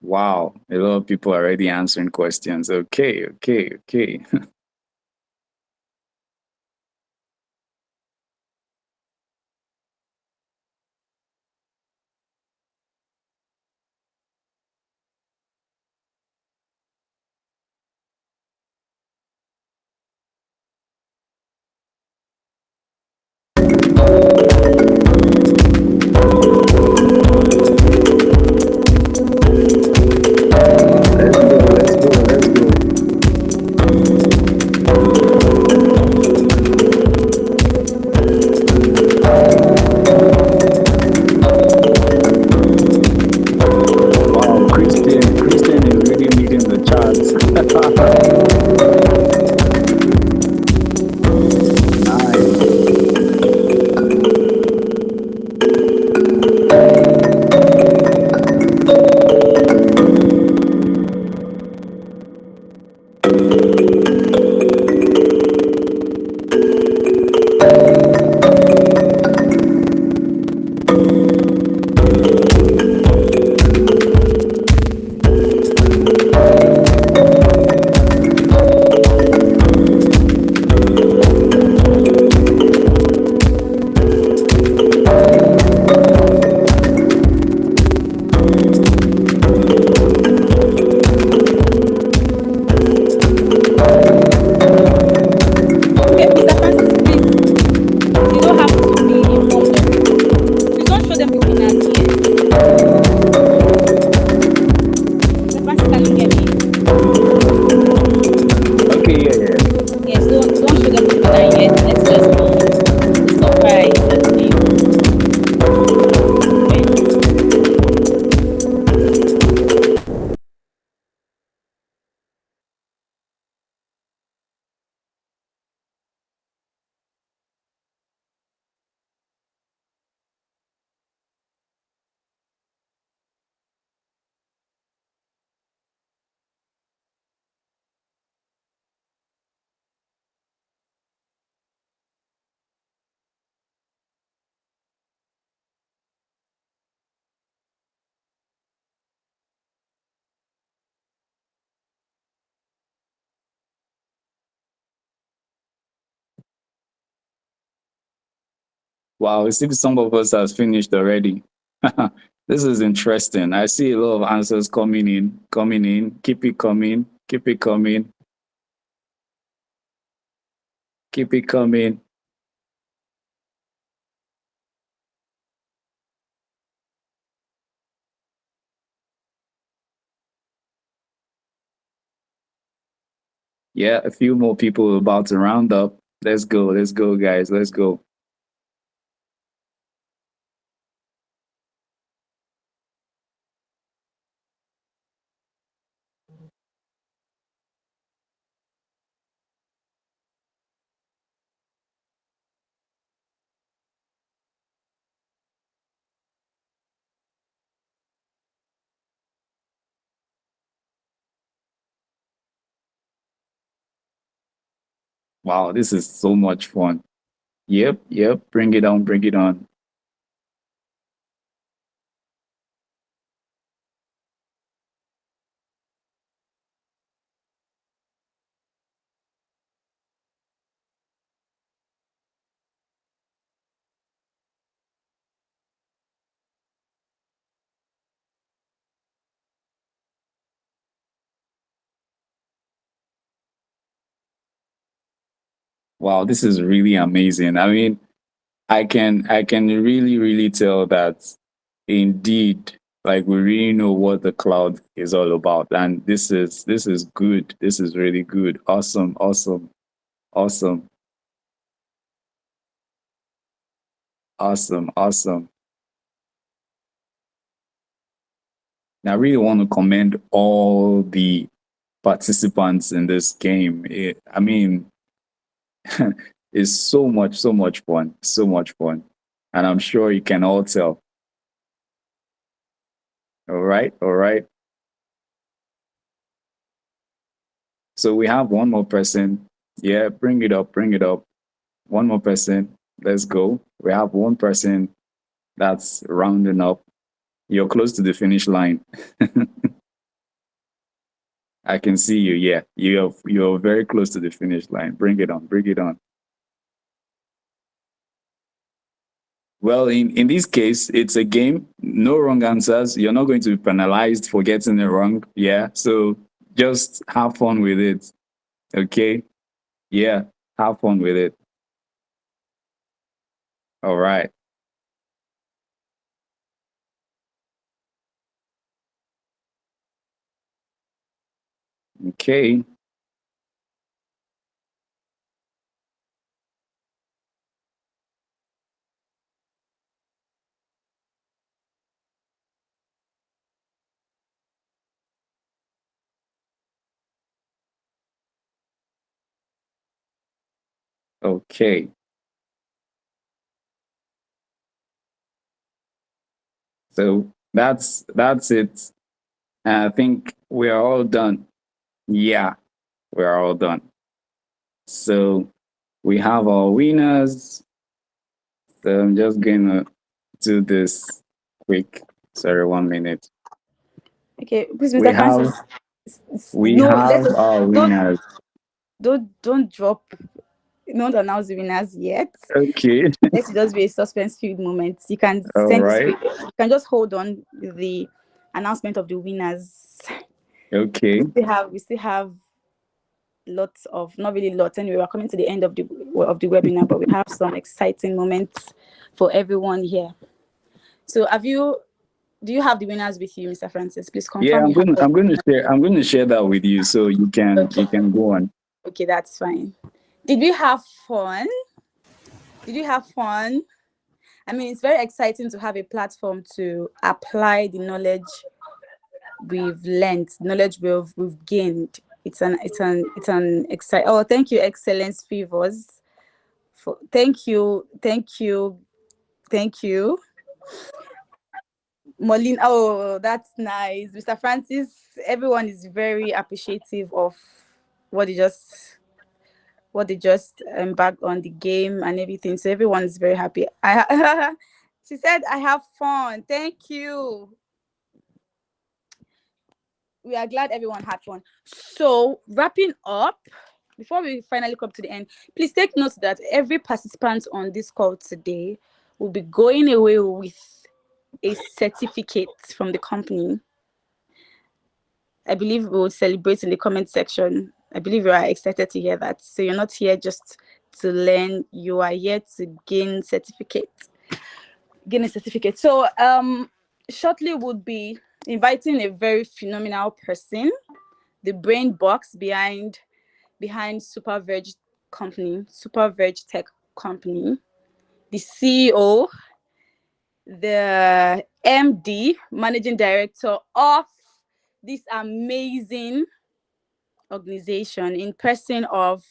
Wow, a lot of people are already answering questions. Okay, okay, okay. Let's go, let's go, let's go. Wow, Christian is really leading the charts. Nice. Okay, Mr. Francis, please, you don't have to be informed already. Please don't show them the winners yet. Mr. Francis, can you hear me? Okay, yeah, yeah. Yes, don't show them the winner yet. Let's just be the surprise and see who wins. Wow, it seems some of us has finished already. This is interesting. I see a lot of answers coming in, coming in. Keep it coming, keep it coming, keep it coming. Yeah, a few more people about to round up. Let's go, guys. Let's go. Wow, this is so much fun. Yep, yep. Bring it on, bring it on. Wow, this is really amazing. I mean, I can really tell that indeed, like, we really know what the cloud is all about. And this is good. This is really good. Awesome, awesome, awesome, awesome, awesome. And I really want to commend all the participants in this game. I mean, it's so much fun, so much fun. And I'm sure you can all tell. All right, all right. So we have one more person. Yeah, bring it up, bring it up. One more person. Let's go. We have one person that's rounding up. You're close to the finish line. I can see you. Yeah, you're very close to the finish line. Bring it on, bring it on. Well, in this case, it's a game. No wrong answers. You're not going to be penalized for getting it wrong. Yeah. So just have fun with it. Okay. Yeah. Have fun with it. All right. Okay. Okay. So that's it. I think we are all done. Yeah, we are all done. So we have our winners. So I'm just gonna do this quick. Sorry, 1 minute. Okay, please, We Mr. have Francis. we No, have our don't winners. don't drop. Don't announce the winners yet. Okay. Let's just be a suspense-filled moment. You can All send. right. You can just hold on the announcement of the winners. Okay. We still have lots of, not really lots anyway, we're coming to the end of the webinar, but we have some exciting moments for everyone here. So do you have the winners with you, Mr. Francis? Please Yeah, confirm you have them. I'm gonna share that with you so you can go on. Okay, that's fine. Did we have fun? Did you have fun? I mean, it's very exciting to have a platform to apply the knowledge we've learned, knowledge we've gained. It's an exciting. Oh, thank you, Excellence Favors. Thank you. Molin, oh, that's nice. Mr. Francis, everyone is very appreciative of what they just embarked on the game and everything. So everyone is very happy. She said, I have fun. Thank you. We are glad everyone had fun. So wrapping up, before we finally come to the end, please take note that every participant on this call today will be going away with a certificate from the company. I believe we will celebrate in the comment section. I believe you are excited to hear that. So you're not here just to learn, you are here to gain a certificate. So shortly we'll be inviting a very phenomenal person, the brain box behind SuperVerge Tech Company, the CEO, the MD, Managing Director of this amazing organization, in person of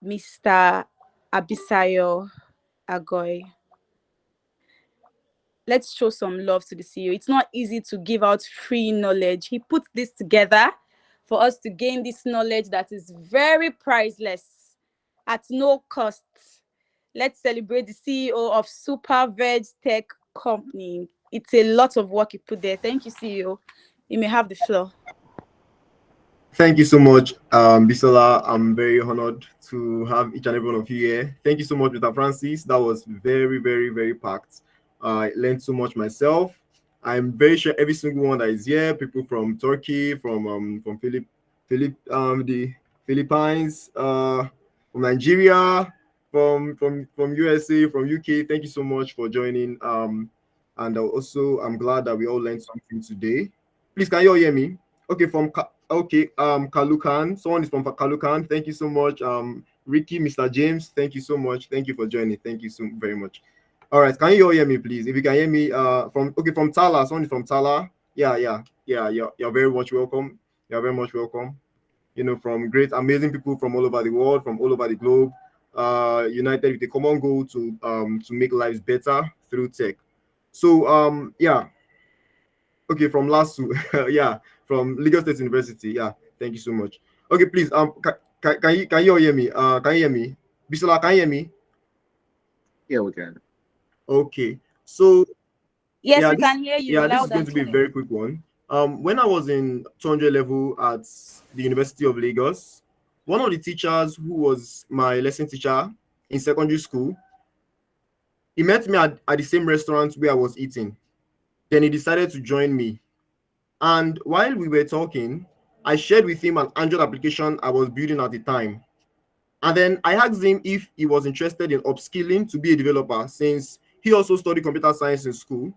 Mr. Abisayo Agoy. Let's show some love to the CEO. It's not easy to give out free knowledge. He put this together for us to gain this knowledge that is very priceless at no cost. Let's celebrate the CEO of SuperVerge Tech Company. It's a lot of work you put there. Thank you, CEO. You may have the floor. Thank you so much, Bisola. I'm very honored to have each and every one of you here. Thank you so much, Mr. Francis. That was very, very, very packed. I learned so much myself. I'm very sure every single one that is here, people from Turkey, from the Philippines, from Nigeria, from USA, from UK. Thank you so much for joining. And also I'm glad that we all learned something today. Please, can you all hear me? Okay, Kalukan. Someone is from Kalukan. Thank you so much. Ricky, Mr. James, thank you so much. Thank you for joining. Thank you so very much. All right, can you all hear me, please? If you can hear me, from Tala, someone is from Tala. Yeah, you're very much welcome. You're very much welcome. You know, from great, amazing people from all over the world, from all over the globe, united with a common goal to make lives better through tech. So yeah. Okay, from LASU. Yeah, from Lagos State University. Yeah, thank you so much. Okay, please, can you all hear me? Can you hear me? Bisola, can you hear me? Yeah, we can. Okay, so Yes, yeah, we can hear you this is loud going and to be a clear. very quick one. When I was in 200 level at the University of Lagos, one of the teachers who was my lesson teacher in secondary school, he met me at the same restaurant where I was eating. Then he decided to join me. And while we were talking, I shared with him an Android application I was building at the time. And then I asked him if he was interested in upskilling to be a developer since he also studied computer science in school.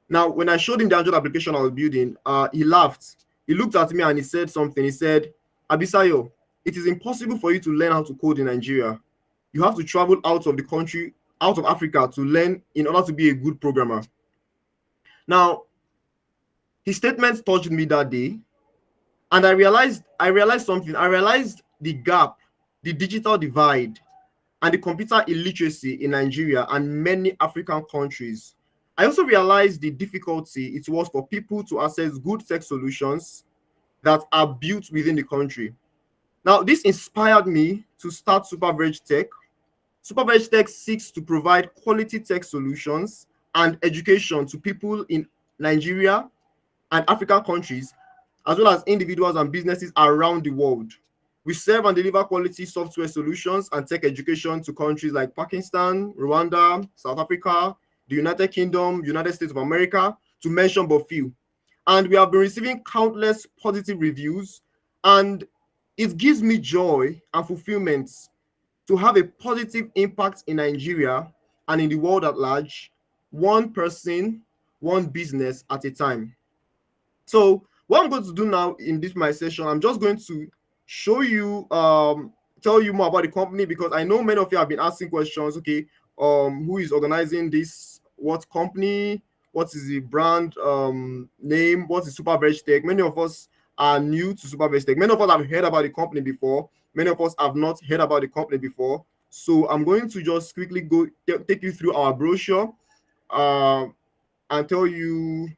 Now, when I showed him the Android application I was building, he laughed. He looked at me and he said something. He said, Abisayo, it is impossible for you to learn how to code in Nigeria. You have to travel out of the country, out of Africa to learn in order to be a good programmer. Now, his statements touched me that day, and I realized something. I realized the gap, the digital divide, and the computer illiteracy in Nigeria and many African countries. I also realized the difficulty it was for people to access good tech solutions that are built within the country. Now, this inspired me to start SuperVerge Tech. SuperVerge Tech seeks to provide quality tech solutions and education to people in Nigeria and African countries, as well as individuals and businesses around the world. We serve and deliver quality software solutions and tech education to countries like Pakistan, Rwanda, South Africa, the United Kingdom, United States of America, to mention but few. And we have been receiving countless positive reviews, and it gives me joy and fulfillment to have a positive impact in Nigeria and in the world at large, one person, one business at a time. So what I'm going to do now in this my session, I'm just going to show you, tell you more about the company, because I know many of you have been asking questions. Okay, who is organizing this? What company? What is the brand name? What is SuperVerge Tech? Many of us are new to SuperVerge Tech. Many of us have heard about the company before. Many of us have not heard about the company before. So I'm going to just quickly go take you through our brochure and tell you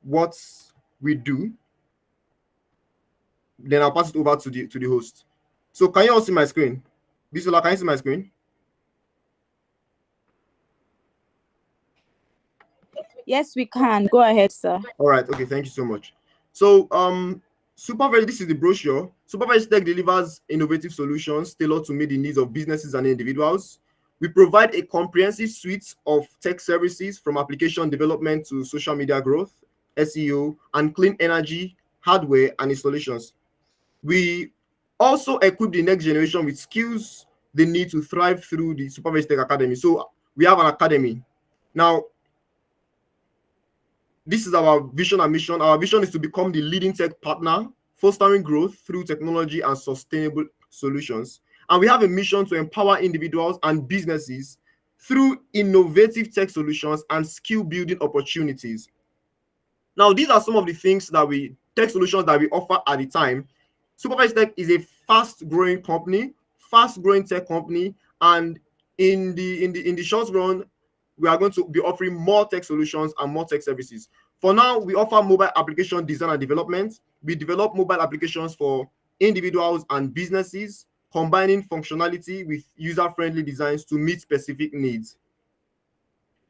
what we do. Then I'll pass it over to the host. So can you all see my screen? Bisola, can you see my screen? Yes, we can. Go ahead, sir. All right. Okay. Thank you so much. So SuperVerge, this is the brochure. SuperVerge Tech delivers innovative solutions tailored to meet the needs of businesses and individuals. We provide a comprehensive suite of tech services, from application development to social media growth, SEO, and clean energy, hardware, and installations. We also equip the next generation with skills they need to thrive through the SuperVerge Tech Academy. So we have an academy. Now, this is our vision and mission. Our vision is to become the leading tech partner, fostering growth through technology and sustainable solutions. And we have a mission to empower individuals and businesses through innovative tech solutions and skill building opportunities. Now, these are some of the things tech solutions that we offer at the time. SuperVerge Tech is a fast-growing company, fast-growing tech company, and in the short run, we are going to be offering more tech solutions and more tech services. For now, we offer mobile application design and development. We develop mobile applications for individuals and businesses, combining functionality with user-friendly designs to meet specific needs.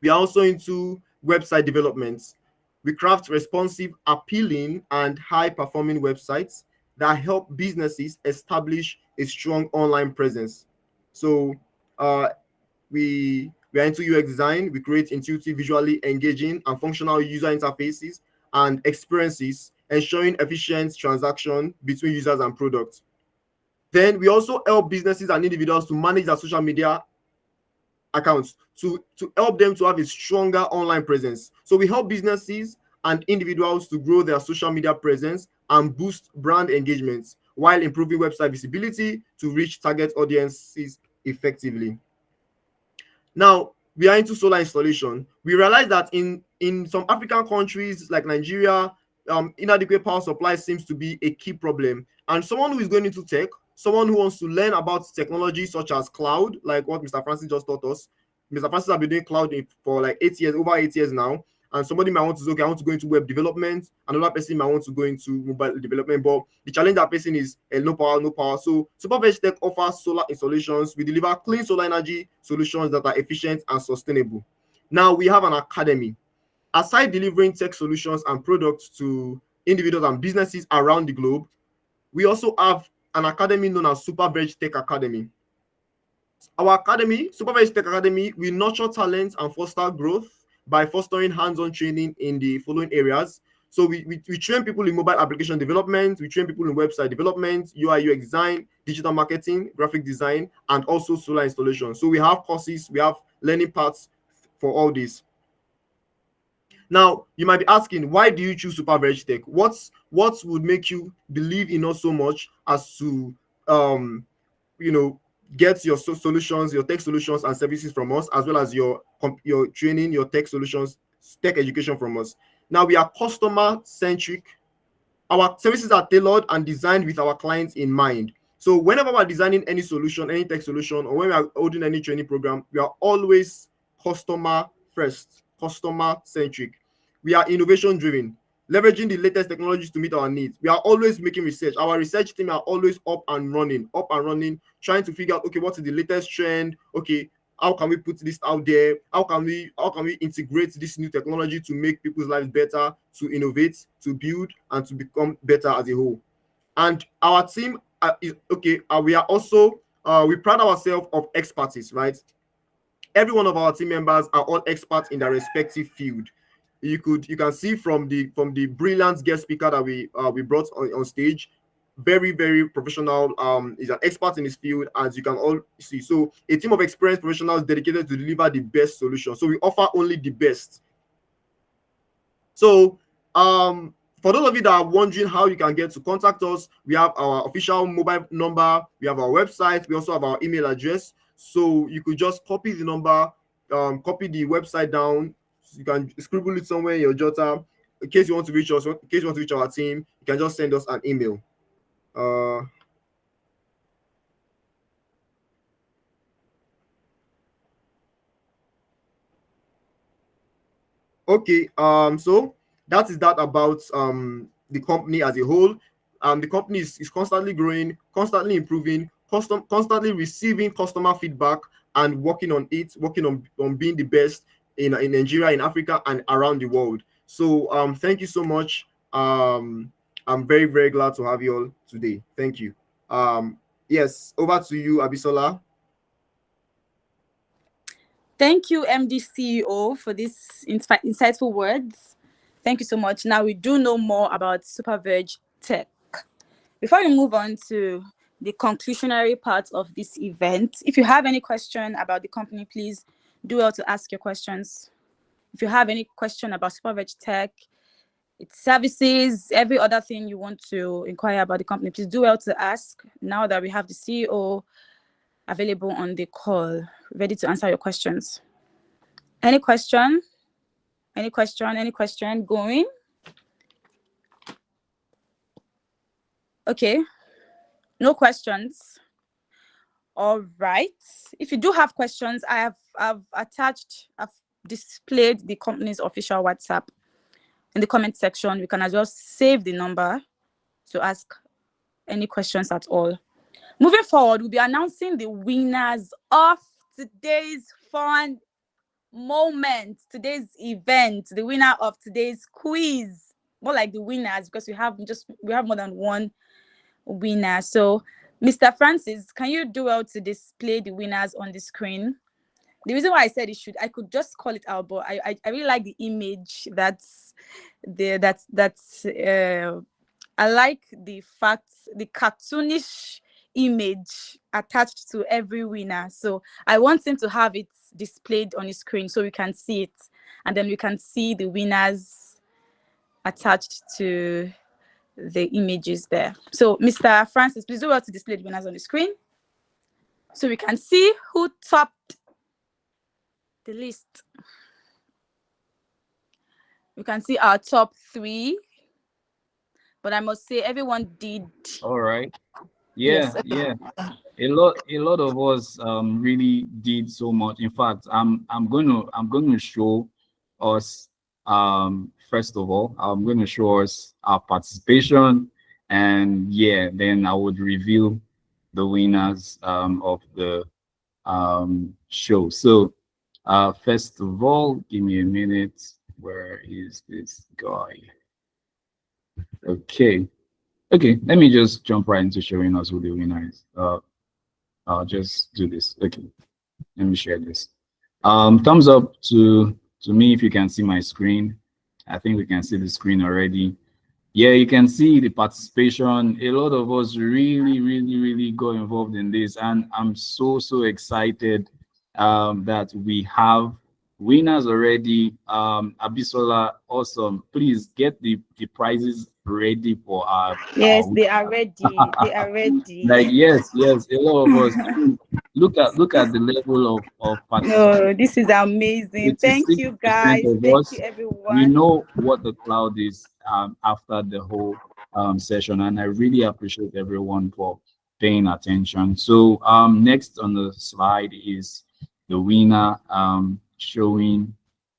We are also into website development. We craft responsive, appealing, and high-performing websites that help businesses establish a strong online presence. So we are into UX design. We create intuitive, visually engaging, and functional user interfaces and experiences, ensuring efficient transaction between users and products. Then we also help businesses and individuals to manage their social media accounts to help them to have a stronger online presence. So we help businesses and individuals to grow their social media presence and boost brand engagements while improving website visibility to reach target audiences effectively. Now, we are into solar installation. We realize that in some African countries like Nigeria, inadequate power supply seems to be a key problem. And someone who is going into tech, someone who wants to learn about technology such as cloud, like what Mr. Francis just taught us. Mr. Francis has been doing cloud for like 8 years, over 8 years now. And somebody might want to say, okay, I want to go into web development. Another person might want to go into mobile development. But the challenge that person is no power, no power. So SuperVeg Tech offers solar installations. We deliver clean solar energy solutions that are efficient and sustainable. Now we have an academy. Aside delivering tech solutions and products to individuals and businesses around the globe, we also have an academy known as SuperVeg Tech Academy. Our academy, SuperVeg Tech Academy, we nurture talent and foster growth by fostering hands-on training in the following areas. So we train people in mobile application development, we train people in website development, UI UX design, digital marketing, graphic design, and also solar installation. So we have courses, we have learning paths for all this. Now, you might be asking, why do you choose SuperVeg Tech? What would make you believe in us so much as to, get your solutions, your tech solutions and services from us, as well as your training, your tech solutions, tech education from us? Now, we are customer centric. Our services are tailored and designed with our clients in mind. So whenever we're designing any solution, any tech solution, or when we are holding any training program, we are always customer first, customer centric. We are innovation driven, leveraging the latest technologies to meet our needs. We are always making research. Our research team are always up and running, trying to figure out, okay, what is the latest trend? Okay, how can we put this out there? How can we integrate this new technology to make people's lives better, to innovate, to build, and to become better as a whole? And our team we are also we pride ourselves of expertise, right? Every one of our team members are all experts in their respective field. You can see from the brilliant guest speaker that we brought on stage, very, very professional. Is an expert in his field, as you can all see. So a team of experienced professionals dedicated to deliver the best solution. So we offer only the best. So for those of you that are wondering how you can get to contact us, we have our official mobile number, we have our website, we also have our email address. So you could just copy the number, copy the website down. You can scribble it somewhere in your jotter. In case you want to reach us, in case you want to reach our team, you can just send us an email. Okay, so that is that about the company as a whole. The company is constantly growing, constantly improving, constantly receiving customer feedback and working on being the best in Nigeria, in Africa, and around the world. So thank you so much. I'm very, very glad to have you all today. Thank you. Yes, over to you, Abisola. Thank you, MD CEO, for these insightful words. Thank you so much. Now we do know more about SuperVeg Tech. Before we move on to the conclusionary part of this event, if you have any question about the company, please do well to ask your questions. If you have any question about SuperVeg Tech, its services, every other thing you want to inquire about the company, please do well to ask. Now that we have the CEO available on the call, ready to answer your questions. Any question? Any question? Any question going? Okay, no questions. All right. If you do have questions, I've displayed the company's official WhatsApp in the comment section. You can as well save the number to ask any questions at all. Moving forward, we'll be announcing the winners of today's fun moment, today's event, the winner of today's quiz. More like the winners, because we have more than one winner. So, Mr. Francis, can you do well to display the winners on the screen? The reason why I said I could just call it out, but I really like the image that's there. I like the fact, the cartoonish image attached to every winner. So I want him to have it displayed on his screen so we can see it, and then we can see the winners attached to the images there. So Mr. Francis, please do well to display the winners on the screen so we can see who topped the list. We can see our top 3, but I must say everyone did. All right. Yeah, Yes. yeah. A lot of us really did so much. In fact, I'm going to show us first of all, I'm going to show us our participation, and yeah, then I would reveal the winners of the show. So first of all, give me a minute. Where is this guy? Okay, let me just jump right into showing us who the winner is. I'll just do this. Okay, let me share this. Thumbs up to me if you can see my screen. I think we can see the screen already. Yeah, you can see the participation. A lot of us really got involved in this, and I'm so excited that we have winners already. Abisola, awesome. Please get the prizes ready for our Yes, they are ready. They are ready. like yes, a lot of us. Look at the level of participation. No, this is amazing. Thank you, 86% guys. of Thank us, you, we everyone. know what the cloud is after the whole session, and I really appreciate everyone for paying attention. So next on the slide is the winner, showing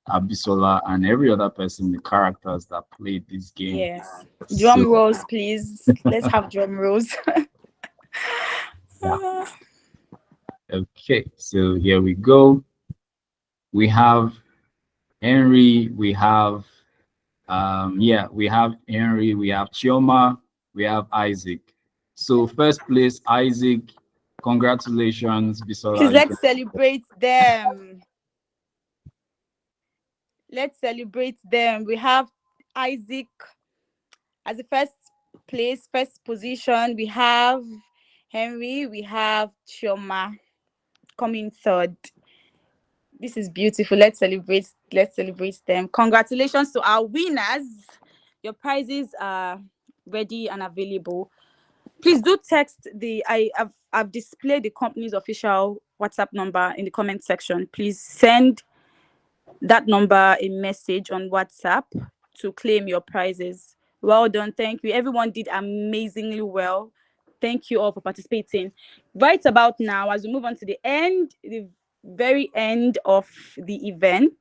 Abisola and every other person, the characters that played this game. Yes. Drum So, rolls, please. Let's have drum rolls. yeah. Okay, so here we go. We have Henry, we have we have Henry, we have Chioma, we have Isaac. So first place, Isaac, congratulations, Bisola. Please, let's celebrate them. Let's celebrate them. We have Isaac as the first place, first position. We have Henry, we have Chioma coming third. This is beautiful. Let's celebrate them. Congratulations to our winners. Your prizes are ready and available. Please do text I've displayed the company's official WhatsApp number in the comment section. Please send that number a message on WhatsApp to claim your prizes. Well done. Thank you. Everyone did amazingly well. Thank you all for participating. Right about now, as we move on to the very end of the event,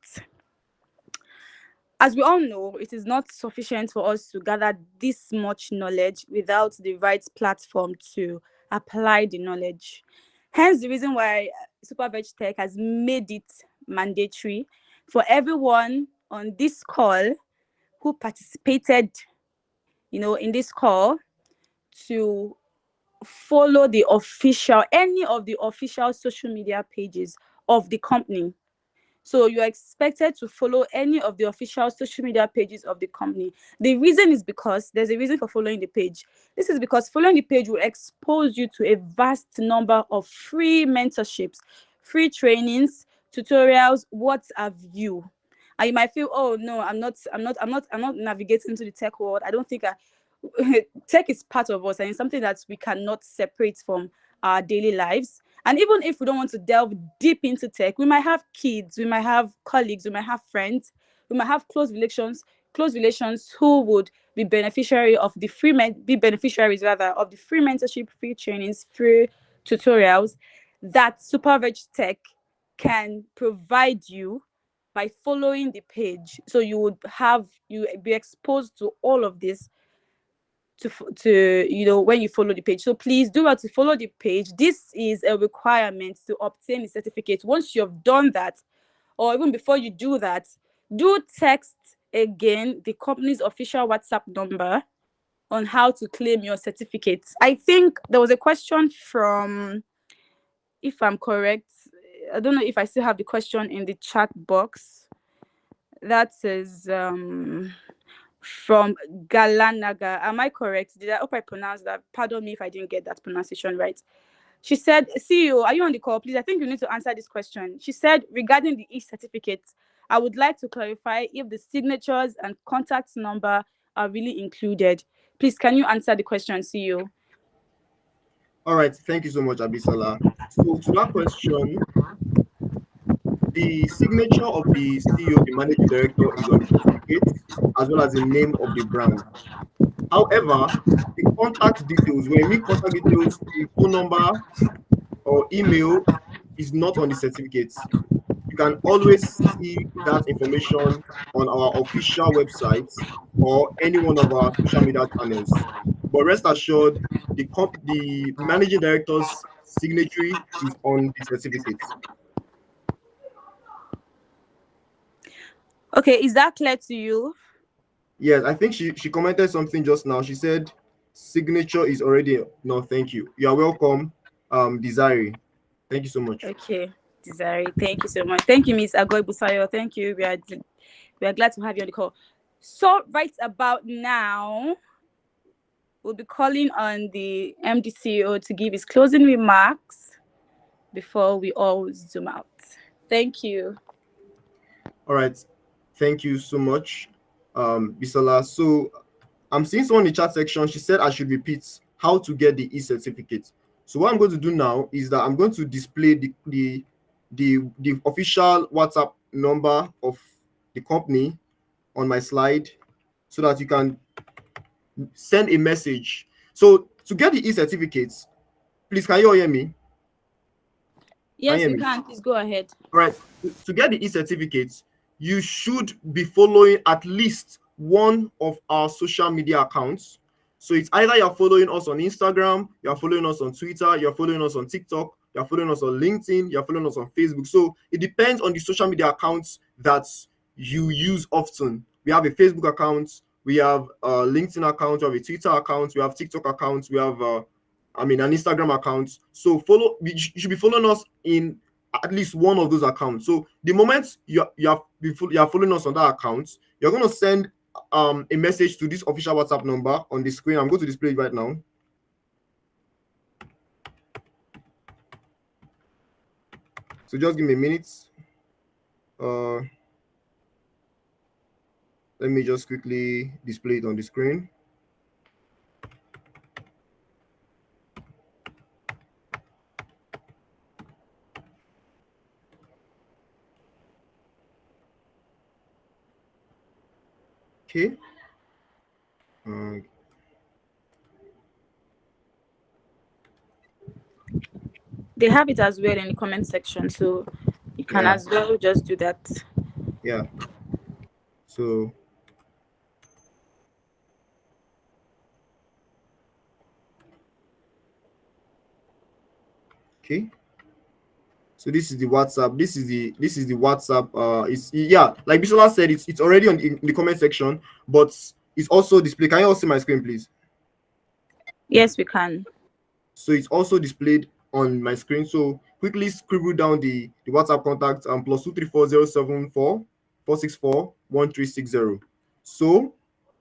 as we all know, it is not sufficient for us to gather this much knowledge without the right platform to apply the knowledge. Hence the reason why SuperVeg Tech has made it mandatory for everyone on this call who participated, in this call to follow any of the official social media pages of the company. So you're expected to follow any of the official social media pages of the company. The reason is because there's a reason for following the page. This is because following the page will expose you to a vast number of free mentorships, free trainings, tutorials, what have you. And you might feel, oh no, I'm not navigating into the tech world. I don't think tech is part of us, and it's something that we cannot separate from our daily lives. And even if we don't want to delve deep into tech, we might have kids, we might have colleagues, we might have friends, we might have close relations who would be beneficiaries of the free mentorship, free trainings, free tutorials that SuperVeg Tech can provide you by following the page. So you be exposed to all of this to when you follow the page. So please do well to follow the page. This is a requirement to obtain the certificate. Once you have done that, or even before you do that, do text again the company's official WhatsApp number on how to claim your certificates. I think there was a question from, if I'm correct, I don't know if I still have the question in the chat box. That says from Galanaga. Am I correct? Did I hope I pronounced that? Pardon me if I didn't get that pronunciation right. She said, CEO, are you on the call? Please, I think you need to answer this question. She said, regarding the e-certificate, I would like to clarify if the signatures and contact number are really included. Please, can you answer the question, CEO? All right, thank you so much, Abisola. So to that question, the signature of the CEO, the managing director, is on the certificate, as well as the name of the brand. However, the contact details, when you need contact details, the phone number or email is not on the certificate. You can always see that information on our official website or any one of our social media channels. But rest assured, the managing director's signature is on the certificate. Okay, is that clear to you? Yes, I think she commented something just now. She said signature is already no, thank you. You are welcome, Desiree. Thank you so much. Okay, Desiree, thank you so much. Thank you, Miss Agoy Busayo. Thank you. We are glad to have you on the call. So right about now, we'll be calling on the MDCO to give his closing remarks before we all zoom out. Thank you. All right, thank you so much, Bisola. So I'm seeing someone in the chat section. She said I should repeat how to get the e-certificate. So what I'm going to do now is that I'm going to display the official WhatsApp number of the company on my slide so that you can send a message. So to get the e-certificates, please, can you all hear me? Yes, we can. Please go ahead. All right. To get the e-certificates, you should be following at least one of our social media accounts. So it's either you're following us on Instagram, you're following us on Twitter, you're following us on TikTok, you're following us on LinkedIn, you're following us on Facebook. So it depends on the social media accounts that you use often. We have a Facebook account, we have a LinkedIn account, we have a Twitter account, we have TikTok accounts, we have an Instagram account. So you should be following us in at least one of those accounts. So the moment you are following us on that account, you're going to send a message to this official WhatsApp number on the screen. I'm going to display it right now. So just give me a minute. Let me just quickly display it on the screen. Okay. They have it as well in the comment section, so you can as well just do that. Yeah. So okay. So this is the WhatsApp. This is the WhatsApp. It's like Bisola said, it's already in the comment section, but it's also displayed. Can you all see my screen, please? Yes, we can. So it's also displayed on my screen. So quickly scribble down the WhatsApp contact +234 074 464 1360. So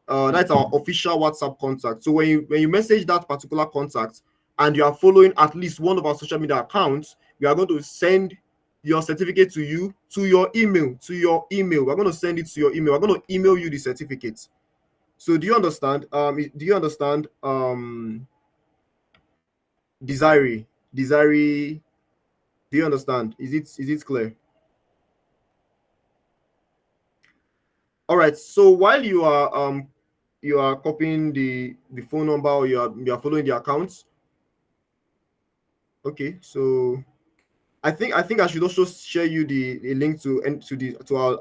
that's our official WhatsApp contact. So when you message that particular contact and you are following at least one of our social media accounts, we are going to send your certificate to you to your email. We're going to send it to your email. We're going to email you the certificate. So do you understand? Desiree, do you understand? Is it clear? All right. So while you are copying the phone number, or you are following the accounts. Okay. So I think I should also share you the link to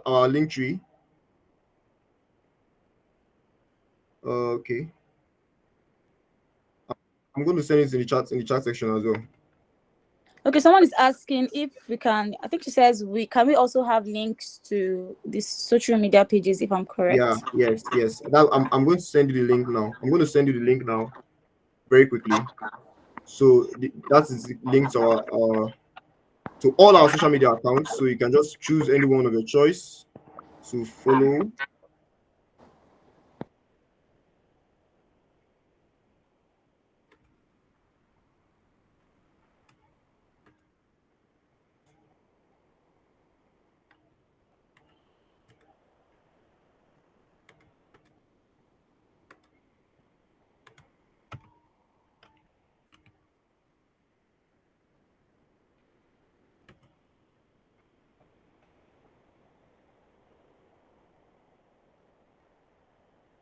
our link tree. Okay. I'm going to send it in the chat section as well. Okay, someone is asking if we can. I think she says we also have links to these social media pages, if I'm correct. Yeah, yes. I'm going to send you the link now. I'm going to send you the link now, very quickly. So that is the link to all our social media accounts. So you can just choose any one of your choice to follow.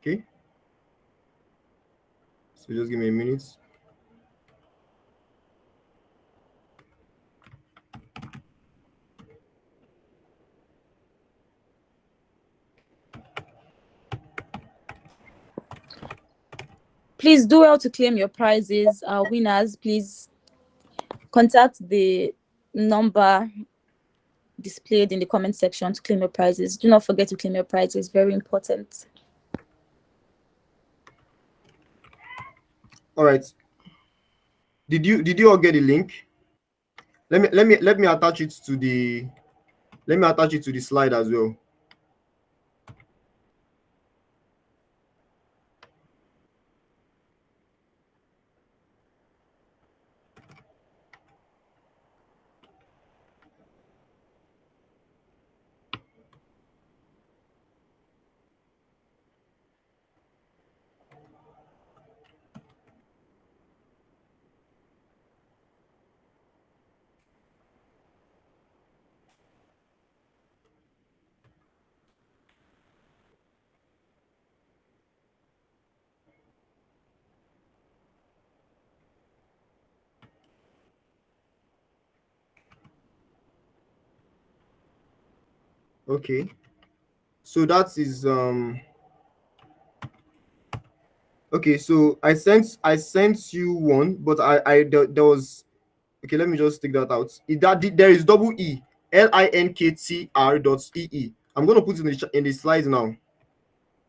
Okay. So just give me a minute. Please do well to claim your prizes. Our winners, please contact the number displayed in the comment section to claim your prizes. Do not forget to claim your prizes. Very important. All right. Did you all get the link? Let me attach it to the slide as well. Okay. So that is okay, so I sent you one, but there was, okay, let me just take that out. There is double E, linktr.ee. I'm going to put it in the slides now.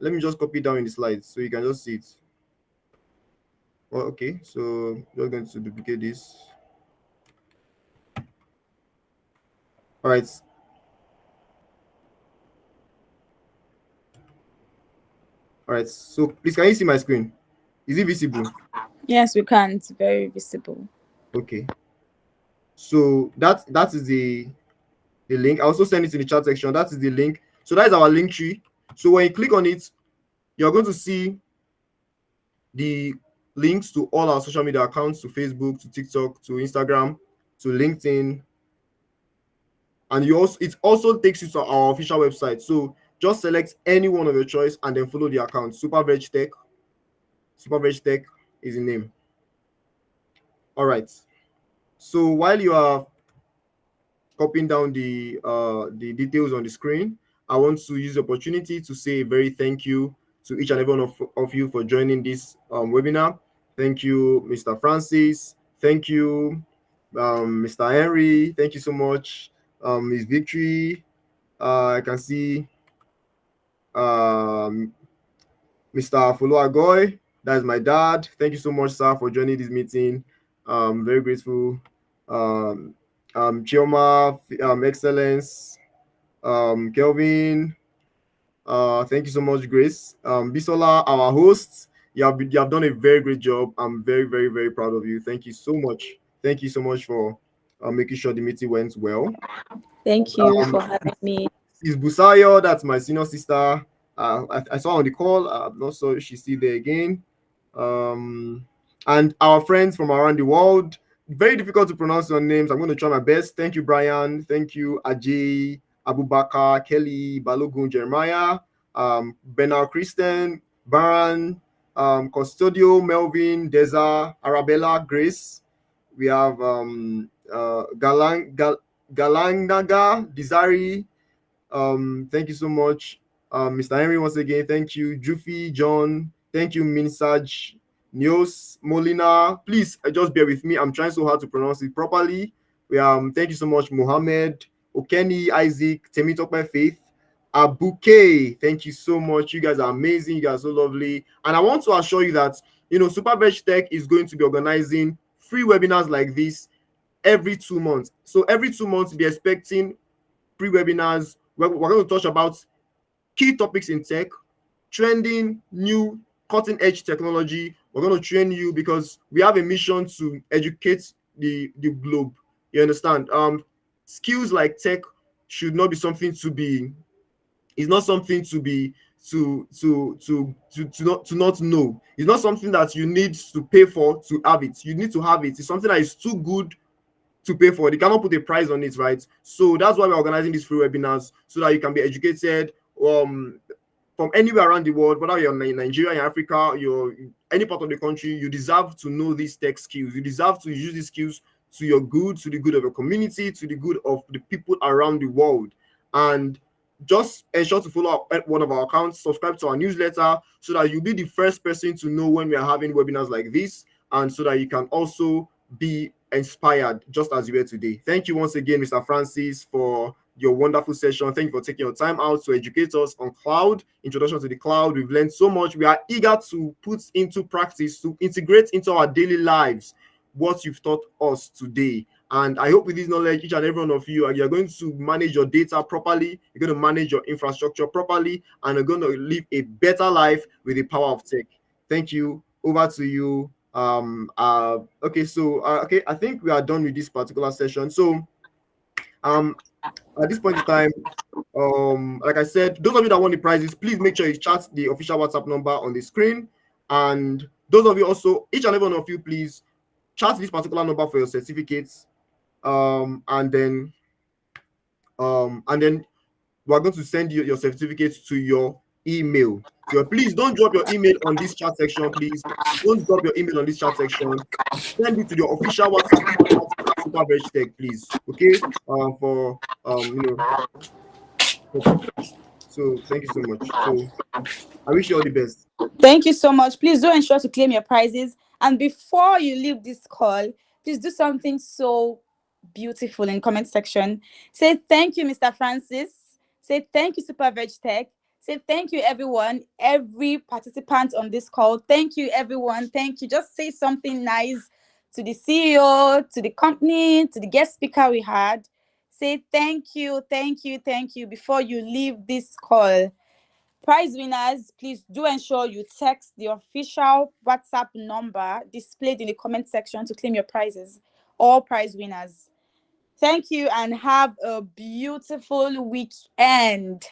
Let me just copy it down in the slides so you can just see it. Well, okay, so we're going to duplicate this. All right. All right, so please, can you see my screen? Is it visible? Yes, we can. It's very visible. Okay. So that is the link. I also send it in the chat section. That is the link. So that is our link tree. So when you click on it, you're going to see the links to all our social media accounts, to Facebook, to TikTok, to Instagram, to LinkedIn. And it also takes you to our official website. So just select any one of your choice and then follow the account. SuperVeg Tech. SuperVeg Tech is the name. All right. So while you are copying down the details on the screen, I want to use the opportunity to say a very thank you to each and every one of you for joining this webinar. Thank you, Mr. Francis. Thank you, Mr. Henry. Thank you so much, Ms. Victory. I can see Mr. Fuluagoy. That is my dad. Thank you so much, sir, for joining this meeting. Very grateful. Chioma, Excellence, Kelvin, thank you so much, Grace. Bisola, our host, you have done a very great job. I'm very, very, very proud of you. Thank you so much. Thank you so much for making sure the meeting went well. Thank you for having me. Is Busayo, that's my senior sister. I saw on the call. I'm not sure she's still there again. And our friends from around the world. Very difficult to pronounce your names. I'm going to try my best. Thank you, Brian. Thank you, Ajay, Abubakar, Kelly, Balogun, Jeremiah, Bernard Christian, Baran, Custodio, Melvin, Deza, Arabella, Grace. We have Galangnaga, Desari. Thank you so much. Mr. Henry, once again, thank you. Jufi, John, thank you, Minsaj, Nios, Molina. Please just bear with me. I'm trying so hard to pronounce it properly. Thank you so much, Mohammed, Okeni, Isaac, Temitope Faith, Abuke. Thank you so much. You guys are amazing. You guys are so lovely. And I want to assure you that, SuperVeg Tech is going to be organizing free webinars like this every 2 months. So every 2 months, be expecting free webinars. We're going to touch about key topics in tech, trending, new, cutting-edge technology. We're going to train you because we have a mission to educate the globe. You understand? Skills like tech should not be something to be. It's not something to be to not know. It's not something that you need to pay for to have it. You need to have it. It's something that is too good to pay for it. You cannot put a price on it, right? So that's why we're organizing these free webinars so that you can be educated. For from anywhere around the world, whether you're in Nigeria, in Africa, you're in any part of the country, you deserve to know these tech skills. You deserve to use these skills to your good, to the good of your community, to the good of the people around the world. And just ensure to follow one of our accounts, subscribe to our newsletter, so that you'll be the first person to know when we are having webinars like this, and so that you can also be inspired just as you were today. Thank you once again, Mr. Francis, for your wonderful session. Thank you for taking your time out to educate us on cloud, introduction to the cloud. We've learned so much. We are eager to put into practice, to integrate into our daily lives what you've taught us today. And I hope with this knowledge, each and every one of you are going to manage your data properly, you're going to manage your infrastructure properly, and you're going to live a better life with the power of tech. Thank you. Over to you. Okay, I think we are done with this particular session. So at this point in time, like I said, those of you that want the prizes, please make sure you chat the official WhatsApp number on the screen. And those of you also, each and every one of you, please chat this particular number for your certificates. And then we're going to send you your certificates to your email. So please don't drop your email on this chat section. Please don't drop your email on this chat section. Send it to your official WhatsApp Super Veg Tech, please. Okay. So thank you so much. So I wish you all the best. Thank you so much. Please do ensure to claim your prizes. And before you leave this call, please do something so beautiful in comment section. Say thank you, Mr. Francis. Say thank you, Super Veg Tech. Say thank you, everyone, every participant on this call. Thank you, everyone. Thank you. Just say something nice to the CEO, to the company, to the guest speaker we had. Say thank you, thank you, thank you before you leave this call. Prize winners, please do ensure you text the official WhatsApp number displayed in the comment section to claim your prizes. All prize winners. Thank you and have a beautiful weekend.